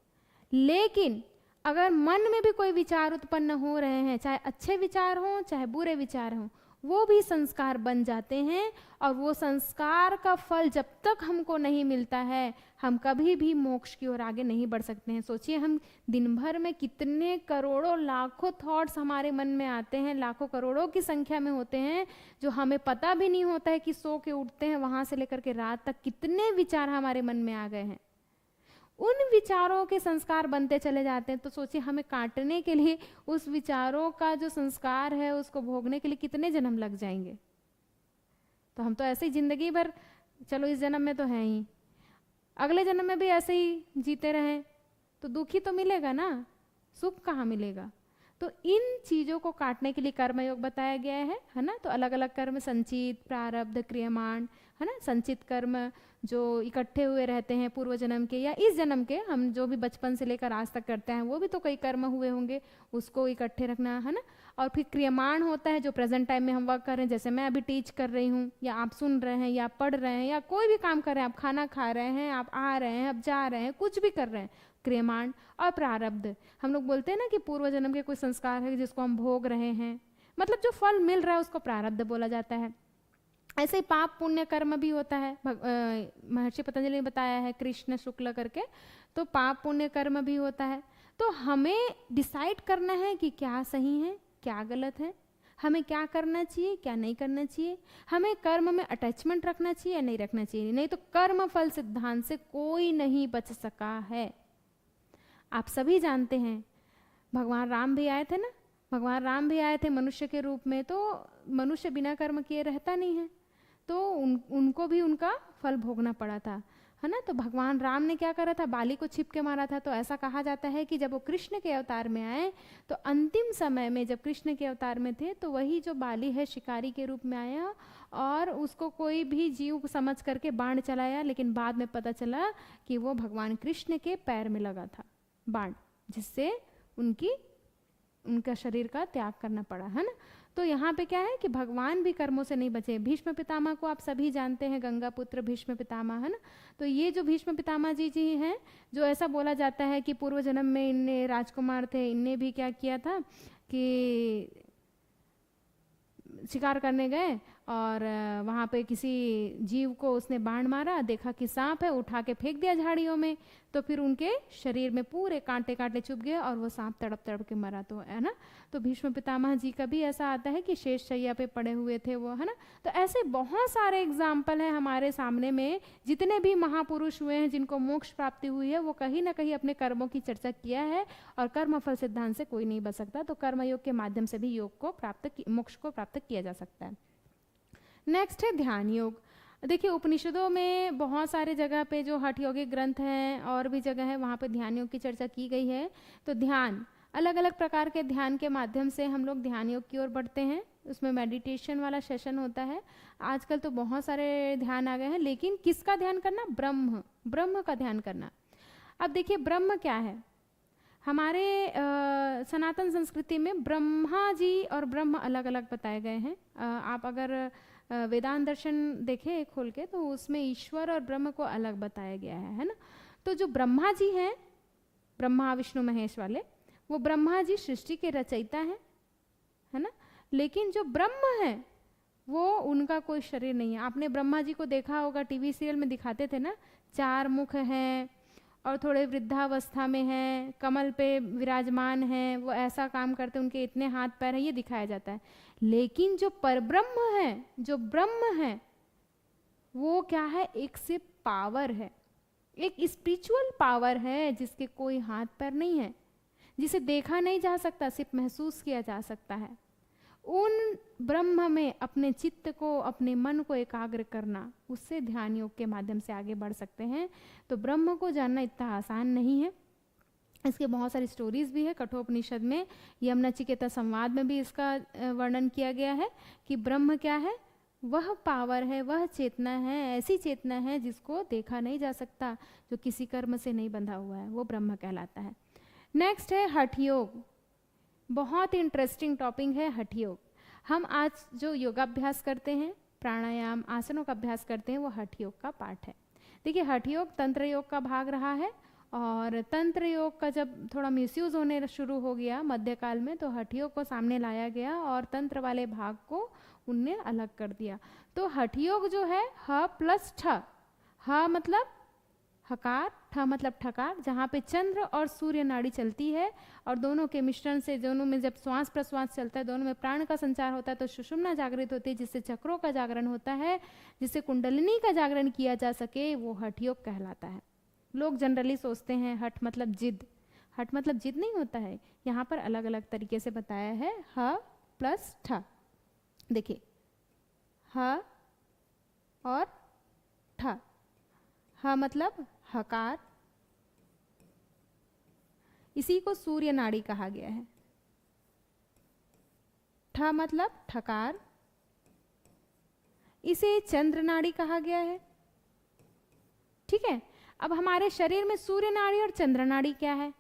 [SPEAKER 1] लेकिन अगर मन में भी कोई विचार उत्पन्न हो रहे हैं, चाहे अच्छे विचार हों चाहे बुरे विचार हों, वो भी संस्कार बन जाते हैं। और वो संस्कार का फल जब तक हमको नहीं मिलता है, हम कभी भी मोक्ष की ओर आगे नहीं बढ़ सकते हैं। सोचिए, हम दिन भर में कितने करोड़ों लाखों थॉट्स हमारे मन में आते हैं, लाखों करोड़ों की संख्या में होते हैं, जो हमें पता भी नहीं होता है कि सो के उठते हैं वहां से लेकर के रात तक कितने विचार हमारे मन में आ गए हैं। उन विचारों के संस्कार बनते चले जाते हैं। तो सोचिए, हमें काटने के लिए उस विचारों का जो संस्कार है उसको भोगने के लिए कितने जन्म लग जाएंगे। तो हम तो ऐसे ही जिंदगी भर, चलो इस जन्म में तो है ही, अगले जन्म में भी ऐसे ही जीते रहें तो दुख ही तो मिलेगा ना, सुख कहाँ मिलेगा। तो इन चीजों को काटने के लिए कर्मयोग बताया गया है ना। तो अलग अलग कर्म, संचित, प्रारब्ध, क्रियमाण, है ना। संचित कर्म जो इकट्ठे हुए रहते हैं पूर्व जन्म के या इस जन्म के, हम जो भी बचपन से लेकर आज तक करते हैं वो भी तो कई कर्म हुए होंगे, उसको इकट्ठे रखना, है ना। और फिर क्रियमाण होता है जो प्रेजेंट टाइम में हम वर्क कर रहे हैं, जैसे मैं अभी टीच कर रही हूँ, या आप सुन रहे हैं, या पढ़ रहे हैं, या कोई भी काम कर रहे हैं, आप खाना खा रहे हैं, आप आ रहे हैं, आप जा रहे हैं, कुछ भी कर रहे हैं, क्रियमाण। और प्रारब्ध, हम लोग बोलते हैं ना कि पूर्व जन्म के कोई संस्कार है जिसको हम भोग रहे हैं, मतलब जो फल मिल रहा है उसको प्रारब्ध बोला जाता है। ऐसे ही पाप पुण्य कर्म भी होता है, महर्षि पतंजलि ने बताया है कृष्ण शुक्ल करके, तो पाप पुण्य कर्म भी होता है। तो हमें डिसाइड करना है कि क्या सही है क्या गलत है, हमें क्या करना चाहिए क्या नहीं करना चाहिए, हमें कर्म में अटैचमेंट रखना चाहिए या नहीं रखना चाहिए। नहीं तो कर्म फल सिद्धांत से कोई नहीं बच सका है। आप सभी जानते हैं भगवान राम भी आए थे ना, भगवान राम भी आए थे मनुष्य के रूप में, तो मनुष्य बिना कर्म किए रहता नहीं है, तो उनको भी उनका फल भोगना पड़ा था, है ना। तो भगवान राम ने क्या करा था, बाली को छिप के मारा था। तो ऐसा कहा जाता है कि जब वो कृष्ण के अवतार में आए तो अंतिम समय में जब कृष्ण के अवतार में थे तो वही जो बाली है शिकारी के रूप में आया और उसको कोई भी जीव समझ करके बाण चलाया, लेकिन बाद में पता चला कि वो भगवान कृष्ण के पैर में लगा था बाण, जिससे उनका शरीर का त्याग करना पड़ा, है ना। तो यहाँ पे क्या है कि भगवान भी कर्मों से नहीं बचे। भीष्म पितामह को आप सभी जानते हैं, गंगा पुत्र भीष्म पितामह, है ना। तो ये जो भीष्म पितामह जी हैं, जो ऐसा बोला जाता है कि पूर्व जन्म में इनने राजकुमार थे, इनने भी क्या किया था कि शिकार करने गए और वहाँ पे किसी जीव को उसने बाण मारा, देखा कि सांप है, उठा के फेंक दिया झाड़ियों में, तो फिर उनके शरीर में पूरे कांटे कांटे चुभ गए और वो सांप तड़प तड़प के मरा, तो है ना। तो भीष्म पितामह जी का भी ऐसा आता है कि शेष शैया पे पड़े हुए थे वो, है ना। तो ऐसे बहुत सारे एग्जाम्पल हैं हमारे सामने में, जितने भी महापुरुष हुए हैं जिनको मोक्ष प्राप्ति हुई है वो कहीं ना कहीं अपने कर्मों की चर्चा किया है, और कर्म फल सिद्धांत से कोई नहीं बच सकता। तो कर्मयोग के माध्यम से भी योग को मोक्ष को प्राप्त किया जा सकता है। नेक्स्ट है ध्यान योग। देखिए उपनिषदों में बहुत सारे जगह पे जो हठ योगिक ग्रंथ हैं और भी जगह है वहाँ पे ध्यान योग की चर्चा की गई है। तो ध्यान, अलग अलग प्रकार के ध्यान के माध्यम से हम लोग ध्यान योग की ओर बढ़ते हैं। उसमें मेडिटेशन वाला सेशन होता है। आजकल तो बहुत सारे ध्यान आ गए हैं, लेकिन किसका ध्यान करना, ब्रह्म का ध्यान करना। अब देखिए ब्रह्म क्या है, हमारे सनातन संस्कृति में ब्रह्मा जी और ब्रह्म अलग अलग बताए गए हैं। आप अगर वेदांत दर्शन देखें खोल के तो उसमें ईश्वर और ब्रह्म को अलग बताया गया है ना। तो जो ब्रह्मा जी हैं, ब्रह्मा विष्णु महेश वाले, वो ब्रह्मा जी सृष्टि के रचयिता हैं, है ना। लेकिन जो ब्रह्म है वो उनका कोई शरीर नहीं है। आपने ब्रह्मा जी को देखा होगा, टीवी सीरियल में दिखाते थे ना, 4 मुख हैं और थोड़े वृद्धावस्था में हैं, कमल पे विराजमान हैं, वो ऐसा काम करते, उनके इतने हाथ पैर हैं, ये दिखाया जाता है। लेकिन जो परब्रह्म है, जो ब्रह्म है, वो क्या है, एक से पावर है, एक स्पिरिचुअल पावर है जिसके कोई हाथ पैर नहीं है, जिसे देखा नहीं जा सकता, सिर्फ महसूस किया जा सकता है। उन ब्रह्म में अपने चित्त को, अपने मन को एकाग्र करना, उससे ध्यान योग के माध्यम से आगे बढ़ सकते हैं। तो ब्रह्म को जानना इतना आसान नहीं है, इसके बहुत सारी स्टोरीज भी है। कठोपनिषद में, यमनचिकेता संवाद में भी इसका वर्णन किया गया है कि ब्रह्म क्या है, वह पावर है, वह चेतना है, ऐसी चेतना है जिसको देखा नहीं जा सकता, जो किसी कर्म से नहीं बंधा हुआ है, वो ब्रह्म कहलाता है। नेक्स्ट है हठ योग। बहुत इंटरेस्टिंग टॉपिक है हठ योग। हम आज जो योगाभ्यास करते हैं, प्राणायाम आसनों का अभ्यास करते हैं, वो हठ योग का पार्ट है। देखिए हठ योग तंत्र योग का भाग रहा है, और तंत्र योग का जब थोड़ा मिसयूज होने शुरू हो गया मध्यकाल में, तो हठ योग को सामने लाया गया और तंत्र वाले भाग को उनने अलग कर दिया। तो हठ योग जो है, ह प्लस ठ, ह मतलब हकार, ठ मतलब ठकार, जहाँ पे चंद्र और सूर्य नाड़ी चलती है और दोनों के मिश्रण से, दोनों में जब श्वास प्रश्वास चलता है, दोनों में प्राण का संचार होता है, तो सुषुम्ना जागृत होती है, जिससे चक्रों का जागरण होता है, जिससे कुंडलिनी का जागरण किया जा सके, वो हठ योग कहलाता है। लोग जनरली सोचते हैं हठ मतलब जिद, हठ मतलब जिद नहीं होता है, यहाँ पर अलग अलग तरीके से बताया है। ह प्लस ठ, देखिए ह और ठ। ह मतलब हकार, इसी को सूर्य नाड़ी कहा गया है। ठ मतलब ठकार, इसे चंद्र नाड़ी कहा गया है। ठीक है, अब हमारे शरीर में सूर्य नाड़ी और चंद्र नाड़ी क्या है,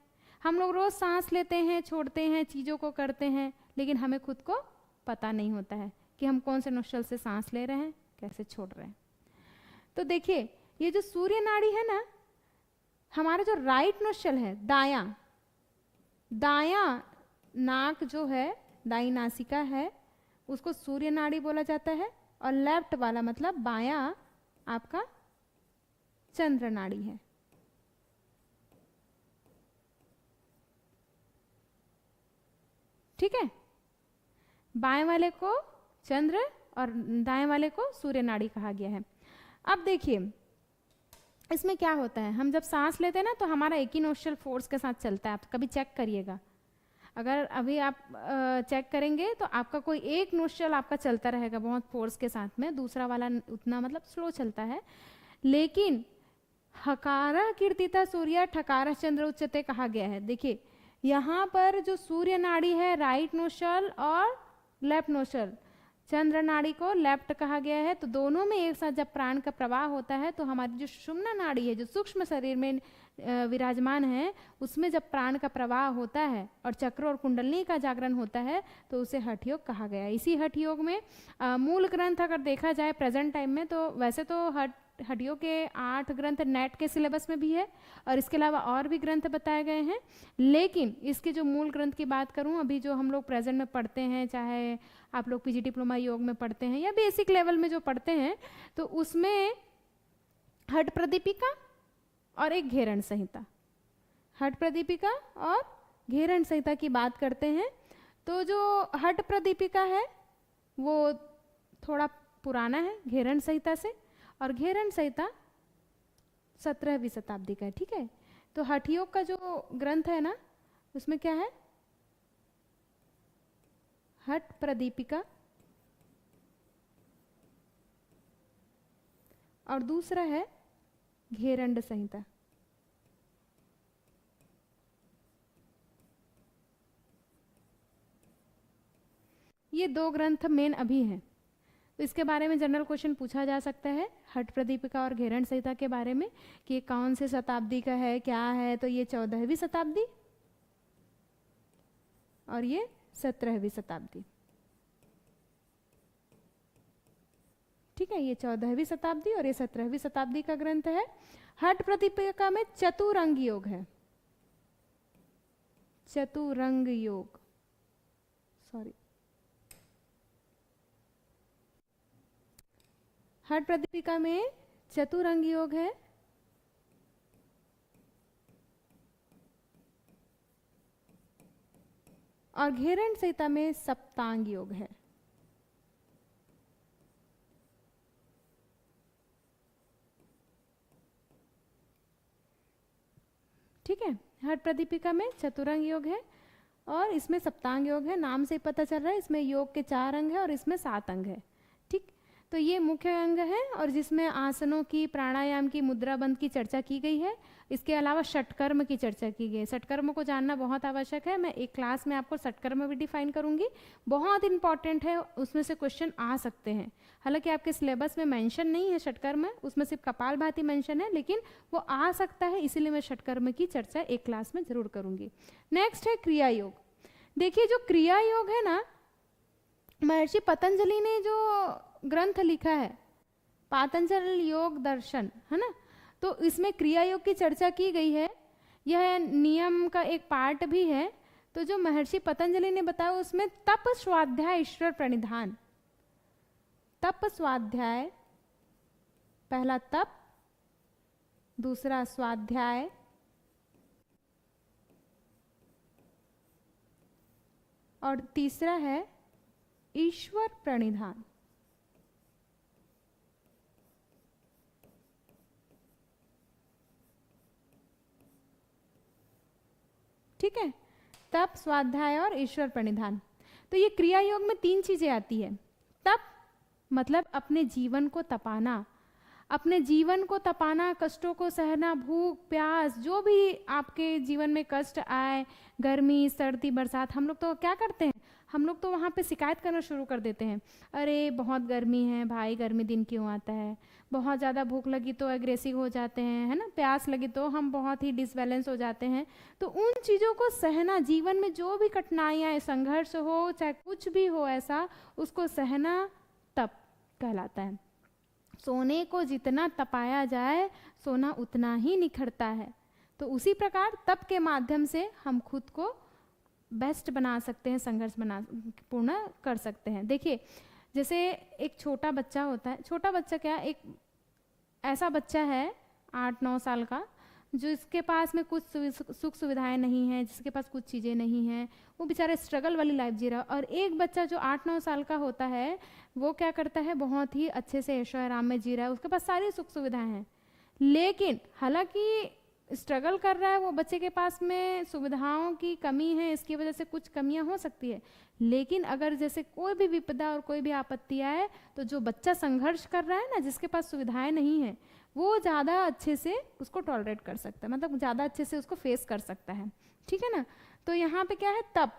[SPEAKER 1] हम लोग रोज सांस लेते हैं, छोड़ते हैं, चीजों को करते हैं, लेकिन हमें खुद को पता नहीं होता है कि हम कौन से नोस्ट्रल से सांस ले रहे हैं, कैसे छोड़ रहे हैं। तो देखिए ये जो सूर्य नाड़ी है ना, हमारा जो राइट नोस्ट्रल है, दायां नाक जो है, दाई नासिका है, उसको सूर्य नाड़ी बोला जाता है, और लेफ्ट वाला मतलब बायां आपका चंद्र नाड़ी है। ठीक है, बाएं वाले को चंद्र और दाएं वाले को सूर्य नाड़ी कहा गया है। अब देखिए इसमें क्या होता है, हम जब सांस लेते हैं ना तो हमारा इक्विनोस्ट्रियल फोर्स के साथ चलता है। आप कभी चेक करिएगा, अगर अभी आप चेक करेंगे तो आपका कोई एक नोस्ट्रल आपका चलता रहेगा बहुत फोर्स के साथ में, दूसरा वाला उतना मतलब स्लो चलता है। लेकिन हकारा कीर्तिता सूर्य ठकारा चंद्र उच्चते कहा गया है। देखिए यहाँ पर जो सूर्य नाड़ी है राइट नोस्ट्रल और लेफ्ट नोस्ट्रल, चंद्र नाड़ी को लेफ्ट कहा गया है। तो दोनों में एक साथ जब प्राण का प्रवाह होता है तो हमारी जो सुषुम्ना नाड़ी है जो सूक्ष्म शरीर में विराजमान है उसमें जब प्राण का प्रवाह होता है और चक्र और कुंडलनी का जागरण होता है तो उसे हठ योग कहा गया है। इसी हठ योग में मूल ग्रंथ अगर देखा जाए प्रेजेंट टाइम में तो वैसे तो हठ योग के 8 ग्रंथ नेट के सिलेबस में भी है और इसके अलावा और भी ग्रंथ बताए गए हैं। लेकिन इसके जो मूल ग्रंथ की बात करूं, अभी जो हम लोग प्रेजेंट में पढ़ते हैं, चाहे आप लोग पीजी डिप्लोमा योग में पढ़ते हैं या बेसिक लेवल में जो पढ़ते हैं, तो उसमें हठ प्रदीपिका और एक घेरण संहिता, हठ प्रदीपिका और घेरण संहिता की बात करते हैं। तो जो हठ प्रदीपिका है वो थोड़ा पुराना है घेरण संहिता से, और घेरण संहिता 17वीं शताब्दी का है। ठीक है, तो हठ योग का जो ग्रंथ है ना उसमें क्या है, हठ प्रदीपिका और दूसरा है घेरंड संहिता। ये 2 ग्रंथ मेन अभी हैं, तो इसके बारे में जनरल क्वेश्चन पूछा जा सकता है हठ प्रदीपिका और घेरण संहिता के बारे में कि ये कौन से शताब्दी का है, क्या है। तो ये 14वीं शताब्दी और ये 17वीं शताब्दी। ठीक है, ये 14वीं शताब्दी और ये 17वीं शताब्दी का ग्रंथ है। हठ प्रदीपिका में चतुरंग योग है, चतुरंग योग, सॉरी, हठ प्रदीपिका में चतुरंग योग है और घेरण संहिता में सप्तांग योग है। ठीक है, हठ प्रदीपिका में चतुरंग योग है और इसमें सप्तांग योग है। नाम से पता चल रहा है इसमें योग के 4 अंग है और इसमें 7 अंग है। ठीक, तो ये मुख्य अंग है और जिसमें आसनों की, प्राणायाम की, मुद्रा बंध की चर्चा की गई है। इसके अलावा षटकर्म की चर्चा की गई है। षटकर्म को जानना बहुत आवश्यक है, मैं एक क्लास में आपको षटकर्म भी डिफाइन करूंगी, बहुत इंपॉर्टेंट है, उसमें से क्वेश्चन आ सकते हैं। हालांकि आपके सिलेबस में मेंशन नहीं है षटकर्म, उसमें सिर्फ कपालभाति मेंशन है, लेकिन वो आ सकता है, इसीलिए मैं षटकर्म की चर्चा एक क्लास में जरूर करूंगी। नेक्स्ट है क्रिया योग। देखिए जो क्रिया योग है ना, महर्षि पतंजलि ने जो ग्रंथ लिखा है पातंजल योग दर्शन, है ना, तो इसमें क्रिया योग की चर्चा की गई है। यह नियम का एक पार्ट भी है। तो जो महर्षि पतंजलि ने बताया उसमें तप, स्वाध्याय, ईश्वर प्रणिधान, तप स्वाध्याय, पहला तप, दूसरा स्वाध्याय और तीसरा है ईश्वर प्रणिधान। ठीक है, तप, स्वाध्याय और ईश्वर प्रणिधान। तो ये क्रिया योग में 3 चीजें आती है। तप मतलब अपने जीवन को तपाना, अपने जीवन को तपाना, कष्टों को सहना, भूख प्यास, जो भी आपके जीवन में कष्ट आए, गर्मी सर्दी बरसात, हम लोग तो क्या करते हैं, हम लोग तो वहाँ पे शिकायत करना शुरू कर देते हैं, अरे बहुत गर्मी है भाई, गर्मी दिन क्यों आता है, बहुत ज़्यादा भूख लगी तो एग्रेसिव हो जाते हैं, है ना, प्यास लगी तो हम बहुत ही डिसबैलेंस हो जाते हैं। तो उन चीज़ों को सहना, जीवन में जो भी कठिनाइयाँ, संघर्ष हो, चाहे कुछ भी हो ऐसा, उसको सहना तप कहलाता है। सोने को जितना तपाया जाए सोना उतना ही निखरता है। तो उसी प्रकार तप के माध्यम से हम खुद को बेस्ट बना सकते हैं, संघर्ष बना पूर्ण कर सकते हैं। देखिए जैसे एक छोटा बच्चा होता है, छोटा बच्चा क्या, एक ऐसा बच्चा है 8-9 साल का जो इसके पास में कुछ सुख सुविधाएं नहीं हैं, जिसके पास कुछ चीज़ें नहीं हैं, वो बेचारा स्ट्रगल वाली लाइफ जी रहा है। और एक बच्चा जो 8-9 साल का होता है वो क्या करता है, बहुत ही अच्छे से ऐशो आराम में जी रहा है, उसके पास सारी सुख सुविधाएं हैं। लेकिन हालांकि स्ट्रगल कर रहा है, वो बच्चे के पास में सुविधाओं की कमी है, इसकी वजह से कुछ कमियां हो सकती है। लेकिन अगर जैसे कोई भी विपदा और कोई भी आपत्ति आए तो जो बच्चा संघर्ष कर रहा है ना, जिसके पास सुविधाएं नहीं है, वो ज़्यादा अच्छे से उसको टॉलरेट कर सकता है, मतलब ज़्यादा अच्छे से उसको फेस कर सकता है। ठीक है ना। तो यहाँ पे क्या है, तप,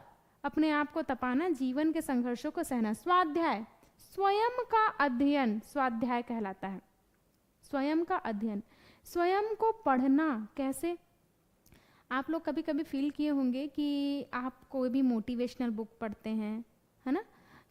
[SPEAKER 1] अपने आप को तपाना, जीवन के संघर्षों को सहना। स्वाध्याय, स्वयं का अध्ययन स्वाध्याय कहलाता है। स्वयं का अध्ययन, स्वयं को पढ़ना। कैसे? आप लोग कभी कभी फील किए होंगे कि आप कोई भी मोटिवेशनल बुक पढ़ते हैं, है ना,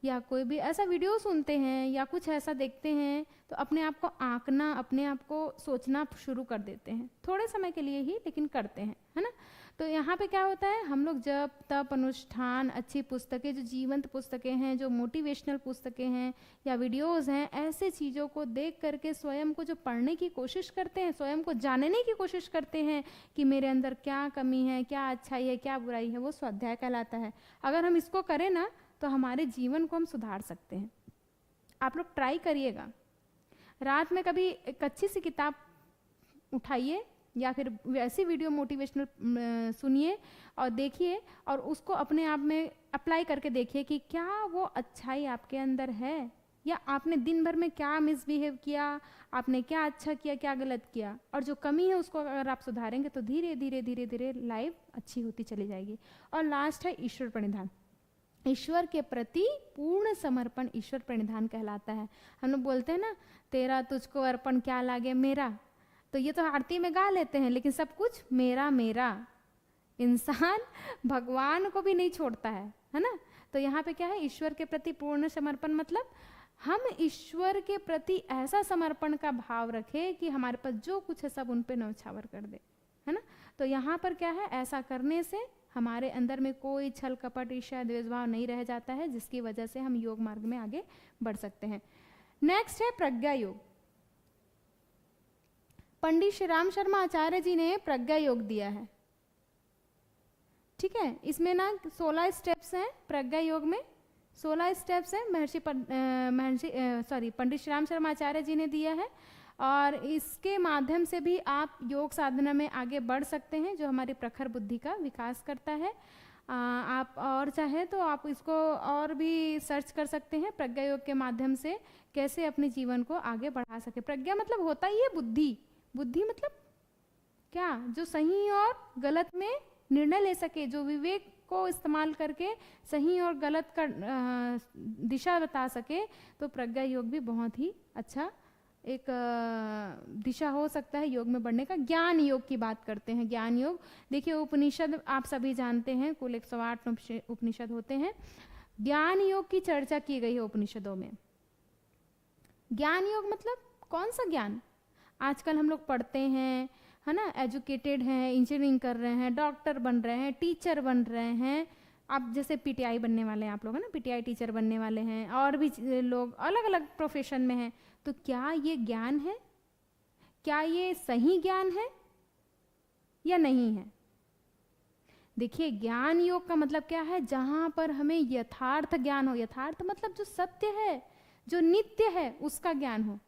[SPEAKER 1] या कोई भी ऐसा वीडियो सुनते हैं या कुछ ऐसा देखते हैं, तो अपने आप को आंकना, अपने आप को सोचना शुरू कर देते हैं, थोड़े समय के लिए ही, लेकिन करते हैं, है ना। तो यहाँ पे क्या होता है, हम लोग जब तप, अनुष्ठान, अच्छी पुस्तकें, जो जीवंत पुस्तकें हैं, जो मोटिवेशनल पुस्तकें हैं या वीडियोस हैं, ऐसे चीज़ों को देख करके स्वयं को जो पढ़ने की कोशिश करते हैं, स्वयं को जानने की कोशिश करते हैं कि मेरे अंदर क्या कमी है, क्या अच्छाई है, क्या बुराई है, वो स्वाध्याय कहलाता है। अगर हम इसको करें ना तो हमारे जीवन को हम सुधार सकते हैं। आप लोग ट्राई करिएगा, रात में कभी एक अच्छी सी किताब उठाइए या फिर वैसी वीडियो मोटिवेशनल सुनिए और देखिए, और उसको अपने आप में अप्लाई करके देखिए कि क्या वो अच्छाई आपके अंदर है, या आपने दिन भर में क्या मिसबिहेव किया, आपने क्या अच्छा किया, क्या गलत किया, और जो कमी है उसको अगर आप सुधारेंगे तो धीरे धीरे धीरे धीरे लाइफ अच्छी होती चली जाएगी। और लास्ट है ईश्वर प्रणिधान, ईश्वर के प्रति पूर्ण समर्पण ईश्वर प्रणिधान कहलाता है। हम लोग बोलते हैं ना, तेरा तुझको अर्पण क्या लागे मेरा, तो ये तो आरती में गा लेते हैं, लेकिन सब कुछ मेरा मेरा। इंसान भगवान को भी नहीं छोड़ता है ना। तो यहाँ पे क्या है, ईश्वर के प्रति पूर्ण समर्पण, मतलब हम ईश्वर के प्रति ऐसा समर्पण का भाव रखें कि हमारे पास जो कुछ है सब उन पे न्यौछावर कर दे, है ना। तो यहाँ पर क्या है, ऐसा करने से हमारे अंदर में कोई छल कपट ईर्ष्या द्वेषभाव नहीं रह जाता है, जिसकी वजह से हम योग मार्ग में आगे बढ़ सकते हैं। नेक्स्ट है प्रज्ञा योग। पंडित श्री राम शर्मा आचार्य जी ने प्रज्ञा योग दिया है। ठीक है, इसमें ना 16 स्टेप्स हैं प्रज्ञा योग में, 16 स्टेप्स हैं। पंडित श्री राम शर्मा आचार्य जी ने दिया है, और इसके माध्यम से भी आप योग साधना में आगे बढ़ सकते हैं, जो हमारी प्रखर बुद्धि का विकास करता है। आप और चाहे तो आप इसको और भी सर्च कर सकते हैं, प्रज्ञा योग के माध्यम से कैसे अपने जीवन को आगे बढ़ा सके। प्रज्ञा मतलब होता ही है बुद्धि। बुद्धि मतलब क्या, जो सही और गलत में निर्णय ले सके, जो विवेक को इस्तेमाल करके सही और गलत का दिशा बता सके। तो प्रज्ञा योग भी बहुत ही अच्छा एक दिशा हो सकता है योग में बढ़ने का। ज्ञान योग की बात करते हैं। ज्ञान योग देखिए, उपनिषद आप सभी जानते हैं, कुल 108 उपनिषद होते हैं। ज्ञान योग की चर्चा की गई है उपनिषदों में। ज्ञान योग मतलब कौन सा ज्ञान? आजकल हम लोग पढ़ते हैं, है ना, एजुकेटेड हैं, इंजीनियरिंग कर रहे हैं, डॉक्टर बन रहे हैं, टीचर बन रहे हैं। आप जैसे पीटीआई बनने वाले हैं, आप लोग है ना, पीटीआई टीचर बनने वाले हैं, और भी लोग अलग अलग प्रोफेशन में हैं। तो क्या ये ज्ञान है? क्या ये सही ज्ञान है या नहीं है? देखिए, ज्ञान योग का मतलब क्या है, जहां पर हमें यथार्थ ज्ञान हो। यथार्थ मतलब जो सत्य है, जो नित्य है, उसका ज्ञान हो।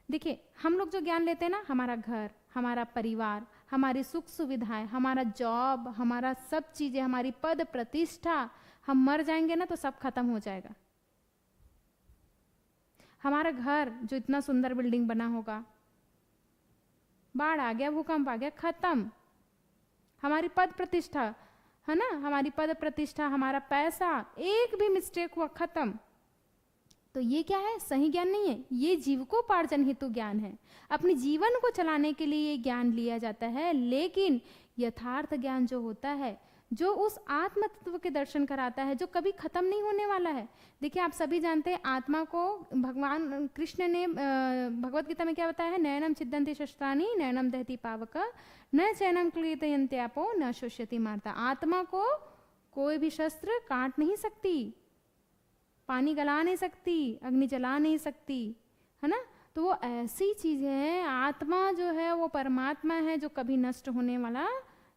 [SPEAKER 1] देखिए, हम लोग जो ज्ञान लेते हैं ना, हमारा घर, हमारा परिवार, हमारी सुख सुविधाएं, हमारा जॉब, हमारा सब चीजें, हमारी पद प्रतिष्ठा, हम मर जाएंगे ना तो सब खत्म हो जाएगा। हमारा घर जो इतना सुंदर बिल्डिंग बना होगा, बाढ़ आ गया, भूकंप आ गया, खत्म। हमारी पद प्रतिष्ठा, है ना, हमारी पद प्रतिष्ठा, हमारा पैसा, एक भी मिस्टेक हुआ, खत्म। तो ये क्या है? सही ज्ञान नहीं है, ये जीविकोपार्जन हेतु ज्ञान है। अपने जीवन को चलाने के लिए ये ज्ञान लिया जाता है। लेकिन यथार्थ ज्ञान जो होता है, जो उस आत्म तत्व के दर्शन कराता है, जो कभी खत्म नहीं होने वाला है। देखिए, आप सभी जानते हैं, आत्मा को भगवान कृष्ण ने भगवत गीता में क्या बताया है? नयनम छिद्यन्ति शस्त्राणि नयनम दहति पावक न चैनम क्लेदयन्त्यापो न शोष्यति मार्ता। आत्मा को कोई भी शस्त्र काट नहीं सकती, पानी गला नहीं सकती, अग्नि जला नहीं सकती, है ना। तो वो ऐसी चीज़ें हैं। आत्मा जो है वो परमात्मा है जो कभी नष्ट होने वाला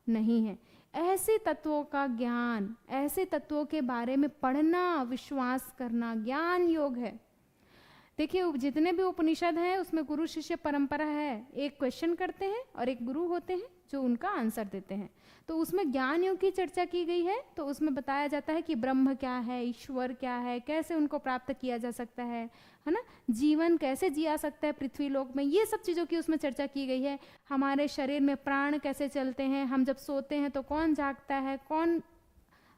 [SPEAKER 1] नहीं है। ऐसे तत्वों का ज्ञान, ऐसे तत्वों के बारे में पढ़ना, विश्वास करना ज्ञान योग है। देखिए जितने भी उपनिषद हैं उसमें गुरु शिष्य परंपरा है। एक क्वेश्चन करते हैं और एक गुरु होते हैं जो उनका आंसर देते हैं। तो उसमें ज्ञान योग की चर्चा की गई है। तो उसमें बताया जाता है कि ब्रह्म क्या है, ईश्वर क्या है, कैसे उनको प्राप्त किया जा सकता है ना, जीवन कैसे जिया सकता है पृथ्वी लोक में, ये सब चीज़ों की उसमें चर्चा की गई है। हमारे शरीर में प्राण कैसे चलते हैं, हम जब सोते हैं तो कौन जागता है, कौन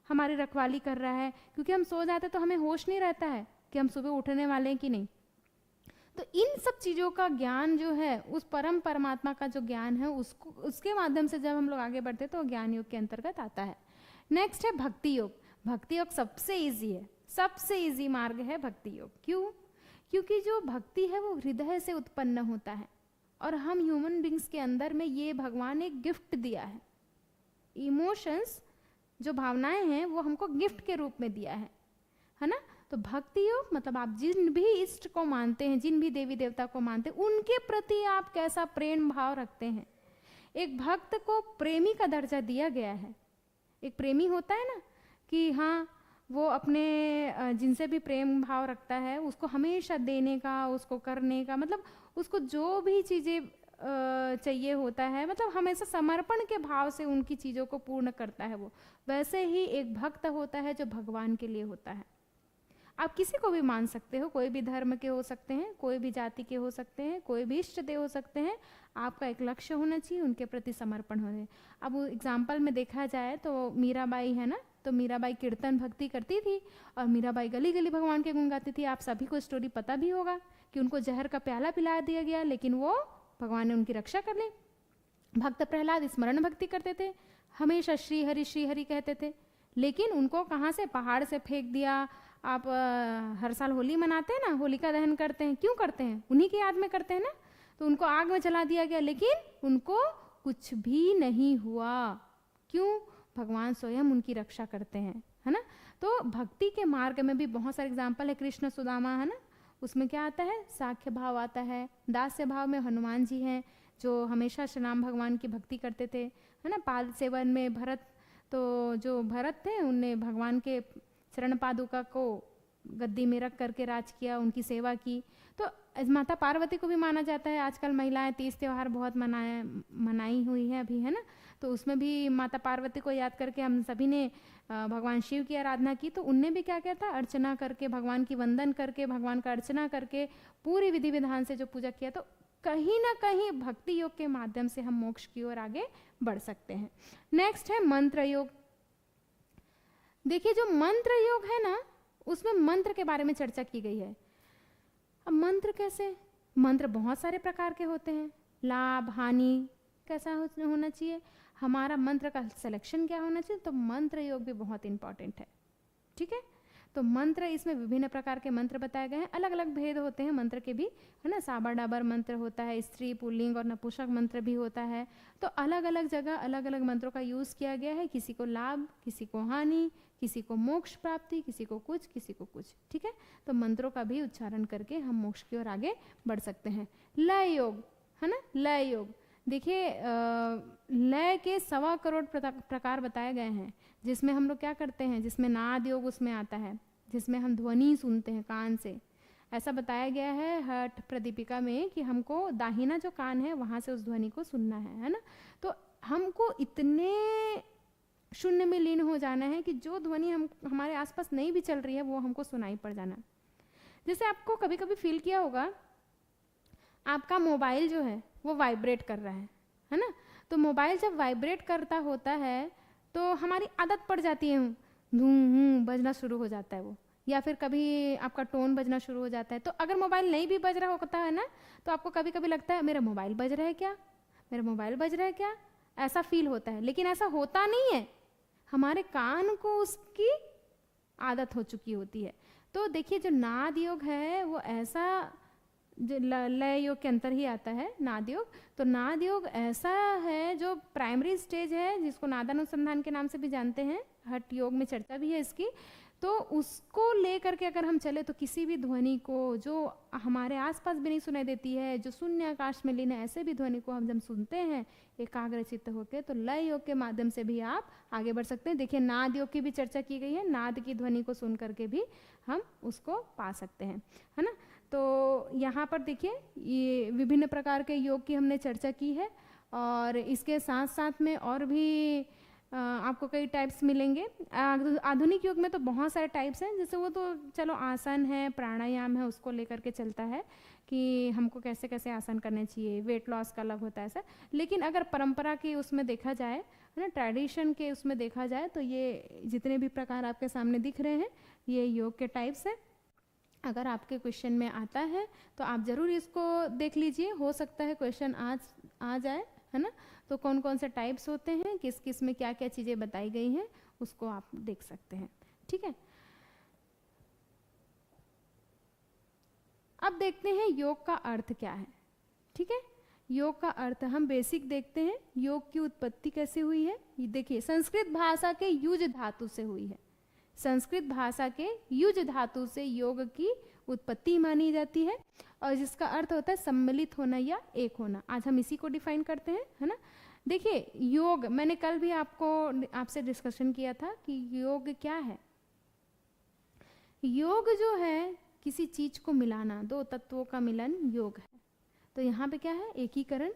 [SPEAKER 1] हमारी रखवाली कर रहा है, क्योंकि हम सो जाते तो हमें होश नहीं रहता है कि हम सुबह उठने वाले हैं कि नहीं। तो इन सब चीज़ों का ज्ञान जो है, उस परम परमात्मा का जो ज्ञान है, उसको उसके माध्यम से जब हम लोग आगे बढ़ते तो ज्ञान योग के अंतर्गत आता है। नेक्स्ट है भक्ति योग। भक्ति योग सबसे इजी है, सबसे इजी मार्ग है भक्ति योग। क्यों? क्योंकि जो भक्ति है वो हृदय से उत्पन्न होता है और हम ह्यूमन बींग्स के अंदर में ये भगवान एक गिफ्ट दिया है। इमोशंस जो भावनाएं हैं वो हमको गिफ्ट के रूप में दिया है ना। तो भक्ति योग मतलब आप जिन भी इष्ट को मानते हैं, जिन भी देवी देवता को मानते हैं, उनके प्रति आप कैसा प्रेम भाव रखते हैं। एक भक्त को प्रेमी का दर्जा दिया गया है। एक प्रेमी होता है ना कि हाँ वो अपने जिनसे भी प्रेम भाव रखता है उसको हमेशा देने का, उसको करने का, मतलब उसको जो भी चीज़ें चाहिए होता है, मतलब हमेशा समर्पण के भाव से उनकी चीज़ों को पूर्ण करता है वो। वैसे ही एक भक्त होता है जो भगवान के लिए होता है। आप किसी को भी मान सकते हो, कोई भी धर्म के हो सकते हैं, कोई भी जाति के हो सकते हैं, कोई भी इष्ट देव हो सकते हैं। आपका एक लक्ष्य होना चाहिए, उनके प्रति समर्पण होने। अब एग्जाम्पल में देखा जाए तो मीराबाई है ना, तो मीराबाई कीर्तन भक्ति करती थी और मीराबाई गली गली भगवान के गुण गाती थी। आप सभी को स्टोरी पता भी होगा कि उनको जहर का प्याला पिला दिया गया, लेकिन वो भगवान ने उनकी रक्षा कर ली। भक्त प्रहलाद स्मरण भक्ति करते थे, हमेशा श्री हरि कहते थे, लेकिन उनको कहाँ से, पहाड़ से फेंक दिया। आप हर साल होली मनाते हैं ना, होलिका दहन करते हैं, क्यों करते हैं? उन्हीं की याद में करते हैं ना। तो उनको आग में जला दिया गया, लेकिन उनको कुछ भी नहीं हुआ। क्यों? भगवान स्वयं उनकी रक्षा करते हैं, है ना। तो भक्ति के मार्ग में भी बहुत सारे एग्जाम्पल है। कृष्ण सुदामा है ना, उसमें क्या आता है? साख्य भाव आता है। दास्य भाव में हनुमान जी हैं जो हमेशा श्री राम भगवान की भक्ति करते थे, है ना। पाद सेवन में भरत, तो जो भरत थे उनने भगवान के चरण पादुका को गद्दी में रख करके राज किया, उनकी सेवा की। तो माता पार्वती को भी माना जाता है। आजकल महिलाएं तीज त्योहार बहुत मनाई हुई है अभी, है ना। तो उसमें भी माता पार्वती को याद करके हम सभी ने भगवान शिव की आराधना की। तो उनने भी क्या किया था? अर्चना करके, भगवान की वंदन करके, भगवान का अर्चना करके, पूरी विधि विधान से जो पूजा किया। तो कहीं ना कहीं भक्ति योग के माध्यम से हम मोक्ष की ओर आगे बढ़ सकते हैं। नेक्स्ट है मंत्र योग। देखिए जो मंत्र योग है ना, उसमें मंत्र के बारे में चर्चा की गई है। अब मंत्र कैसे? मंत्र बहुत सारे प्रकार के होते हैं। लाभ हानि कैसा होना चाहिए, हमारा मंत्र का सिलेक्शन क्या होना चाहिए। तो मंत्र योग भी बहुत इंपॉर्टेंट है, ठीक है। तो मंत्र, इसमें विभिन्न प्रकार के मंत्र बताए गए हैं। अलग अलग भेद होते हैं मंत्र के भी, है ना। साबर डाबर मंत्र होता है, स्त्री पुल्लिंग और नपुंसक मंत्र भी होता है। तो अलग अलग जगह अलग अलग मंत्रों का यूज़ किया गया है। किसी को लाभ, किसी को हानि, किसी को मोक्ष प्राप्ति, किसी को कुछ, किसी को कुछ, ठीक है। तो मंत्रों का भी उच्चारण करके हम मोक्ष की ओर आगे बढ़ सकते हैं। लय योग, है ना। लय योग देखिए, लय के 1.25 करोड़ प्रकार बताए गए हैं, जिसमें हम लोग क्या करते हैं, जिसमें नाद योग उसमें आता है, जिसमें हम ध्वनि सुनते हैं कान से। ऐसा बताया गया है हठ प्रदीपिका में कि हमको दाहिना जो कान है वहाँ से उस ध्वनि को सुनना है ना। तो हमको इतने शून्य में लीन हो जाना है कि जो ध्वनि हमारे आसपास नहीं भी चल रही है वो हमको सुनाई पड़ जाना। जैसे आपको कभी कभी फील किया होगा, आपका मोबाइल जो है वो वाइब्रेट कर रहा है ना। तो मोबाइल जब वाइब्रेट करता होता है तो हमारी आदत पड़ जाती है, धूम बजना शुरू हो जाता है वो, या फिर कभी आपका टोन बजना शुरू हो जाता है। तो अगर मोबाइल नहीं भी बज रहा होता है ना, तो आपको कभी कभी लगता है मेरा मोबाइल बज रहा है क्या, मेरा मोबाइल बज रहा है क्या, ऐसा फील होता है। लेकिन ऐसा होता नहीं है, हमारे कान को उसकी आदत हो चुकी होती है। तो देखिए जो नाद योग है वो ऐसा, जो लय योग के अंतर ही आता है नाद योग। तो नाद योग ऐसा है जो प्राइमरी स्टेज है, जिसको नादानुसंधान के नाम से भी जानते हैं, हठ योग में चर्चा भी है इसकी। तो उसको लेकर के अगर हम चले तो किसी भी ध्वनि को जो हमारे आसपास भी नहीं सुनाई देती है, जो शून्य आकाश में लीन है, ऐसे भी ध्वनि को हम जब सुनते हैं एकाग्रचित्त होकर, तो लय योग के माध्यम से भी आप आगे बढ़ सकते हैं। देखिए नाद योग की भी चर्चा की गई है, नाद की ध्वनि को सुन करके भी हम उसको पा सकते हैं, है ना। तो यहाँ पर देखिए ये विभिन्न प्रकार के योग की हमने चर्चा की है, और इसके साथ साथ में और भी आपको कई टाइप्स मिलेंगे। आधुनिक युग में तो बहुत सारे टाइप्स हैं, जैसे वो तो चलो आसन है, प्राणायाम है, उसको लेकर के चलता है कि हमको कैसे कैसे आसन करने चाहिए, वेट लॉस का अलग होता है ऐसा। लेकिन अगर परंपरा के उसमें देखा जाए, है ना, ट्रेडिशन के उसमें देखा जाए, तो ये जितने भी प्रकार आपके सामने दिख रहे हैं ये योग के टाइप्स हैं। अगर आपके क्वेश्चन में आता है तो आप ज़रूर इसको देख लीजिए, हो सकता है क्वेश्चन आज आ जाए, है ना। तो कौन कौन से टाइप्स होते हैं, किस किस में क्या क्या चीज़ें बताई गई हैं, उसको आप देख सकते हैं, ठीक है। अब देखते हैं योग का अर्थ क्या है, ठीक है। योग का अर्थ हम बेसिक देखते हैं, योग की उत्पत्ति कैसे हुई है। देखिए संस्कृत भाषा के युज धातु से हुई है, संस्कृत भाषा के युज धातु से योग की उत्पत्ति मानी जाती है, और जिसका अर्थ होता है सम्मिलित होना या एक होना। आज हम इसी को डिफाइन करते हैं, है ना। देखिए योग, मैंने कल भी आपसे डिस्कशन किया था कि योग क्या है। योग जो है किसी चीज को मिलाना, दो तत्वों का मिलन योग है। तो यहाँ पे क्या है, एकीकरण,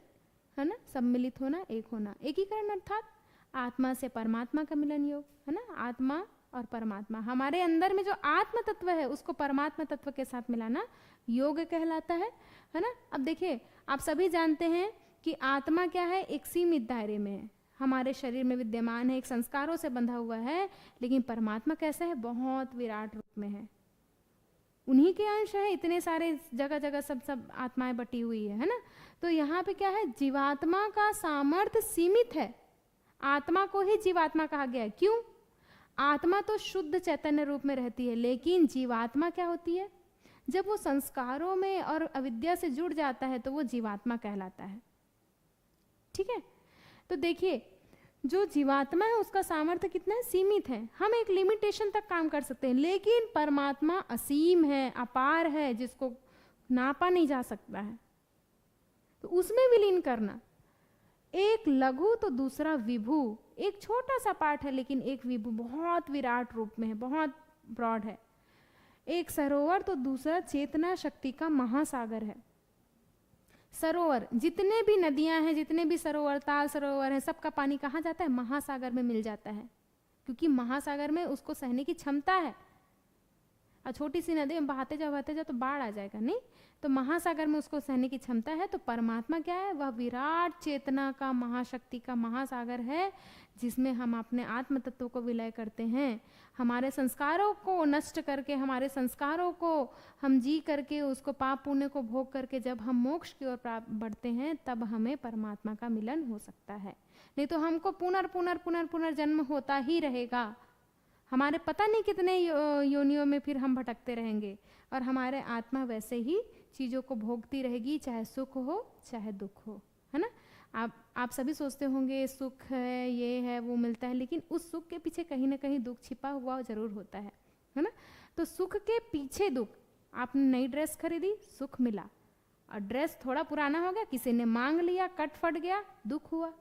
[SPEAKER 1] है ना, सम्मिलित होना, एक होना। एकीकरण अर्थात आत्मा से परमात्मा का मिलन योग, है ना। आत्मा और परमात्मा, हमारे अंदर में जो आत्म तत्व है उसको परमात्मा तत्व के साथ मिलाना योग कहलाता है ना। अब देखिए आप सभी जानते हैं कि आत्मा क्या है, एक सीमित दायरे में है, हमारे शरीर में विद्यमान है, एक संस्कारों से बंधा हुआ है। लेकिन परमात्मा कैसा है, बहुत विराट रूप में है, उन्हीं के अंश है, इतने सारे जगह जगह सब आत्माएं बटी हुई है ना। तो यहाँ पे क्या है, जीवात्मा का सामर्थ्य सीमित है, आत्मा को ही जीवात्मा कहा गया है। क्यों? आत्मा तो शुद्ध चैतन्य रूप में रहती है, लेकिन जीवात्मा क्या होती है, जब वो संस्कारों में और अविद्या से जुड़ जाता है तो वो जीवात्मा कहलाता है, ठीक है। तो देखिए जो जीवात्मा है उसका सामर्थ्य कितना है, सीमित है, हम एक लिमिटेशन तक काम कर सकते हैं। लेकिन परमात्मा असीम है, अपार है, जिसको नापा नहीं जा सकता है। तो उसमें विलीन करना, एक लघु तो दूसरा विभु, एक छोटा सा पार्ट है लेकिन एक विभु बहुत विराट रूप में है, बहुत ब्रॉड है। एक सरोवर तो दूसरा चेतना शक्ति का महासागर है। सरोवर, जितने भी नदियां हैं, जितने भी सरोवर, ताल सरोवर हैं, सबका पानी कहाँ जाता है, महासागर में मिल जाता है, क्योंकि महासागर में उसको सहने की क्षमता है। और छोटी सी नदी में बहाते जाओ तो बाढ़ आ जाएगा, नहीं, तो महासागर में उसको सहने की क्षमता है। तो परमात्मा क्या है, वह विराट चेतना का, महाशक्ति का महासागर है, जिसमें हम अपने आत्म तत्व को विलय करते हैं। हमारे संस्कारों को नष्ट करके, हमारे संस्कारों को हम जी करके, उसको पाप पुण्य को भोग करके जब हम मोक्ष की ओर बढ़ते हैं, तब हमें परमात्मा का मिलन हो सकता है। नहीं तो हमको पुनर्जन्म होता ही रहेगा, हमारे पता नहीं कितने योनियों में फिर हम भटकते रहेंगे, और हमारे आत्मा वैसे ही चीज़ों को भोगती रहेगी, चाहे सुख हो चाहे दुख हो, है ना। आप सभी सोचते होंगे सुख है, ये है, वो मिलता है, लेकिन उस सुख के पीछे कहीं ना कहीं दुख छिपा हुआ जरूर होता है ना। तो सुख के पीछे दुख, आपने नई ड्रेस खरीदी, सुख मिला, और ड्रेस थोड़ा पुराना हो गया, किसी ने मांग लिया, कट फट गया, दुख हुआ।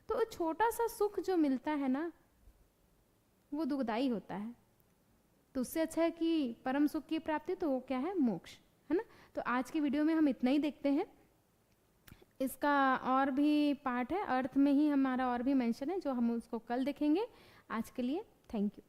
[SPEAKER 1] तो छोटा सा सुख जो मिलता है ना, वो दुखदाई होता है। तो उससे अच्छा है कि परम सुख की प्राप्ति, तो वो क्या है, मोक्ष, है ना। तो आज की वीडियो में हम इतना ही देखते हैं, इसका और भी पार्ट है, अर्थ में ही हमारा और भी मेंशन है, जो हम उसको कल देखेंगे। आज के लिए थैंक यू।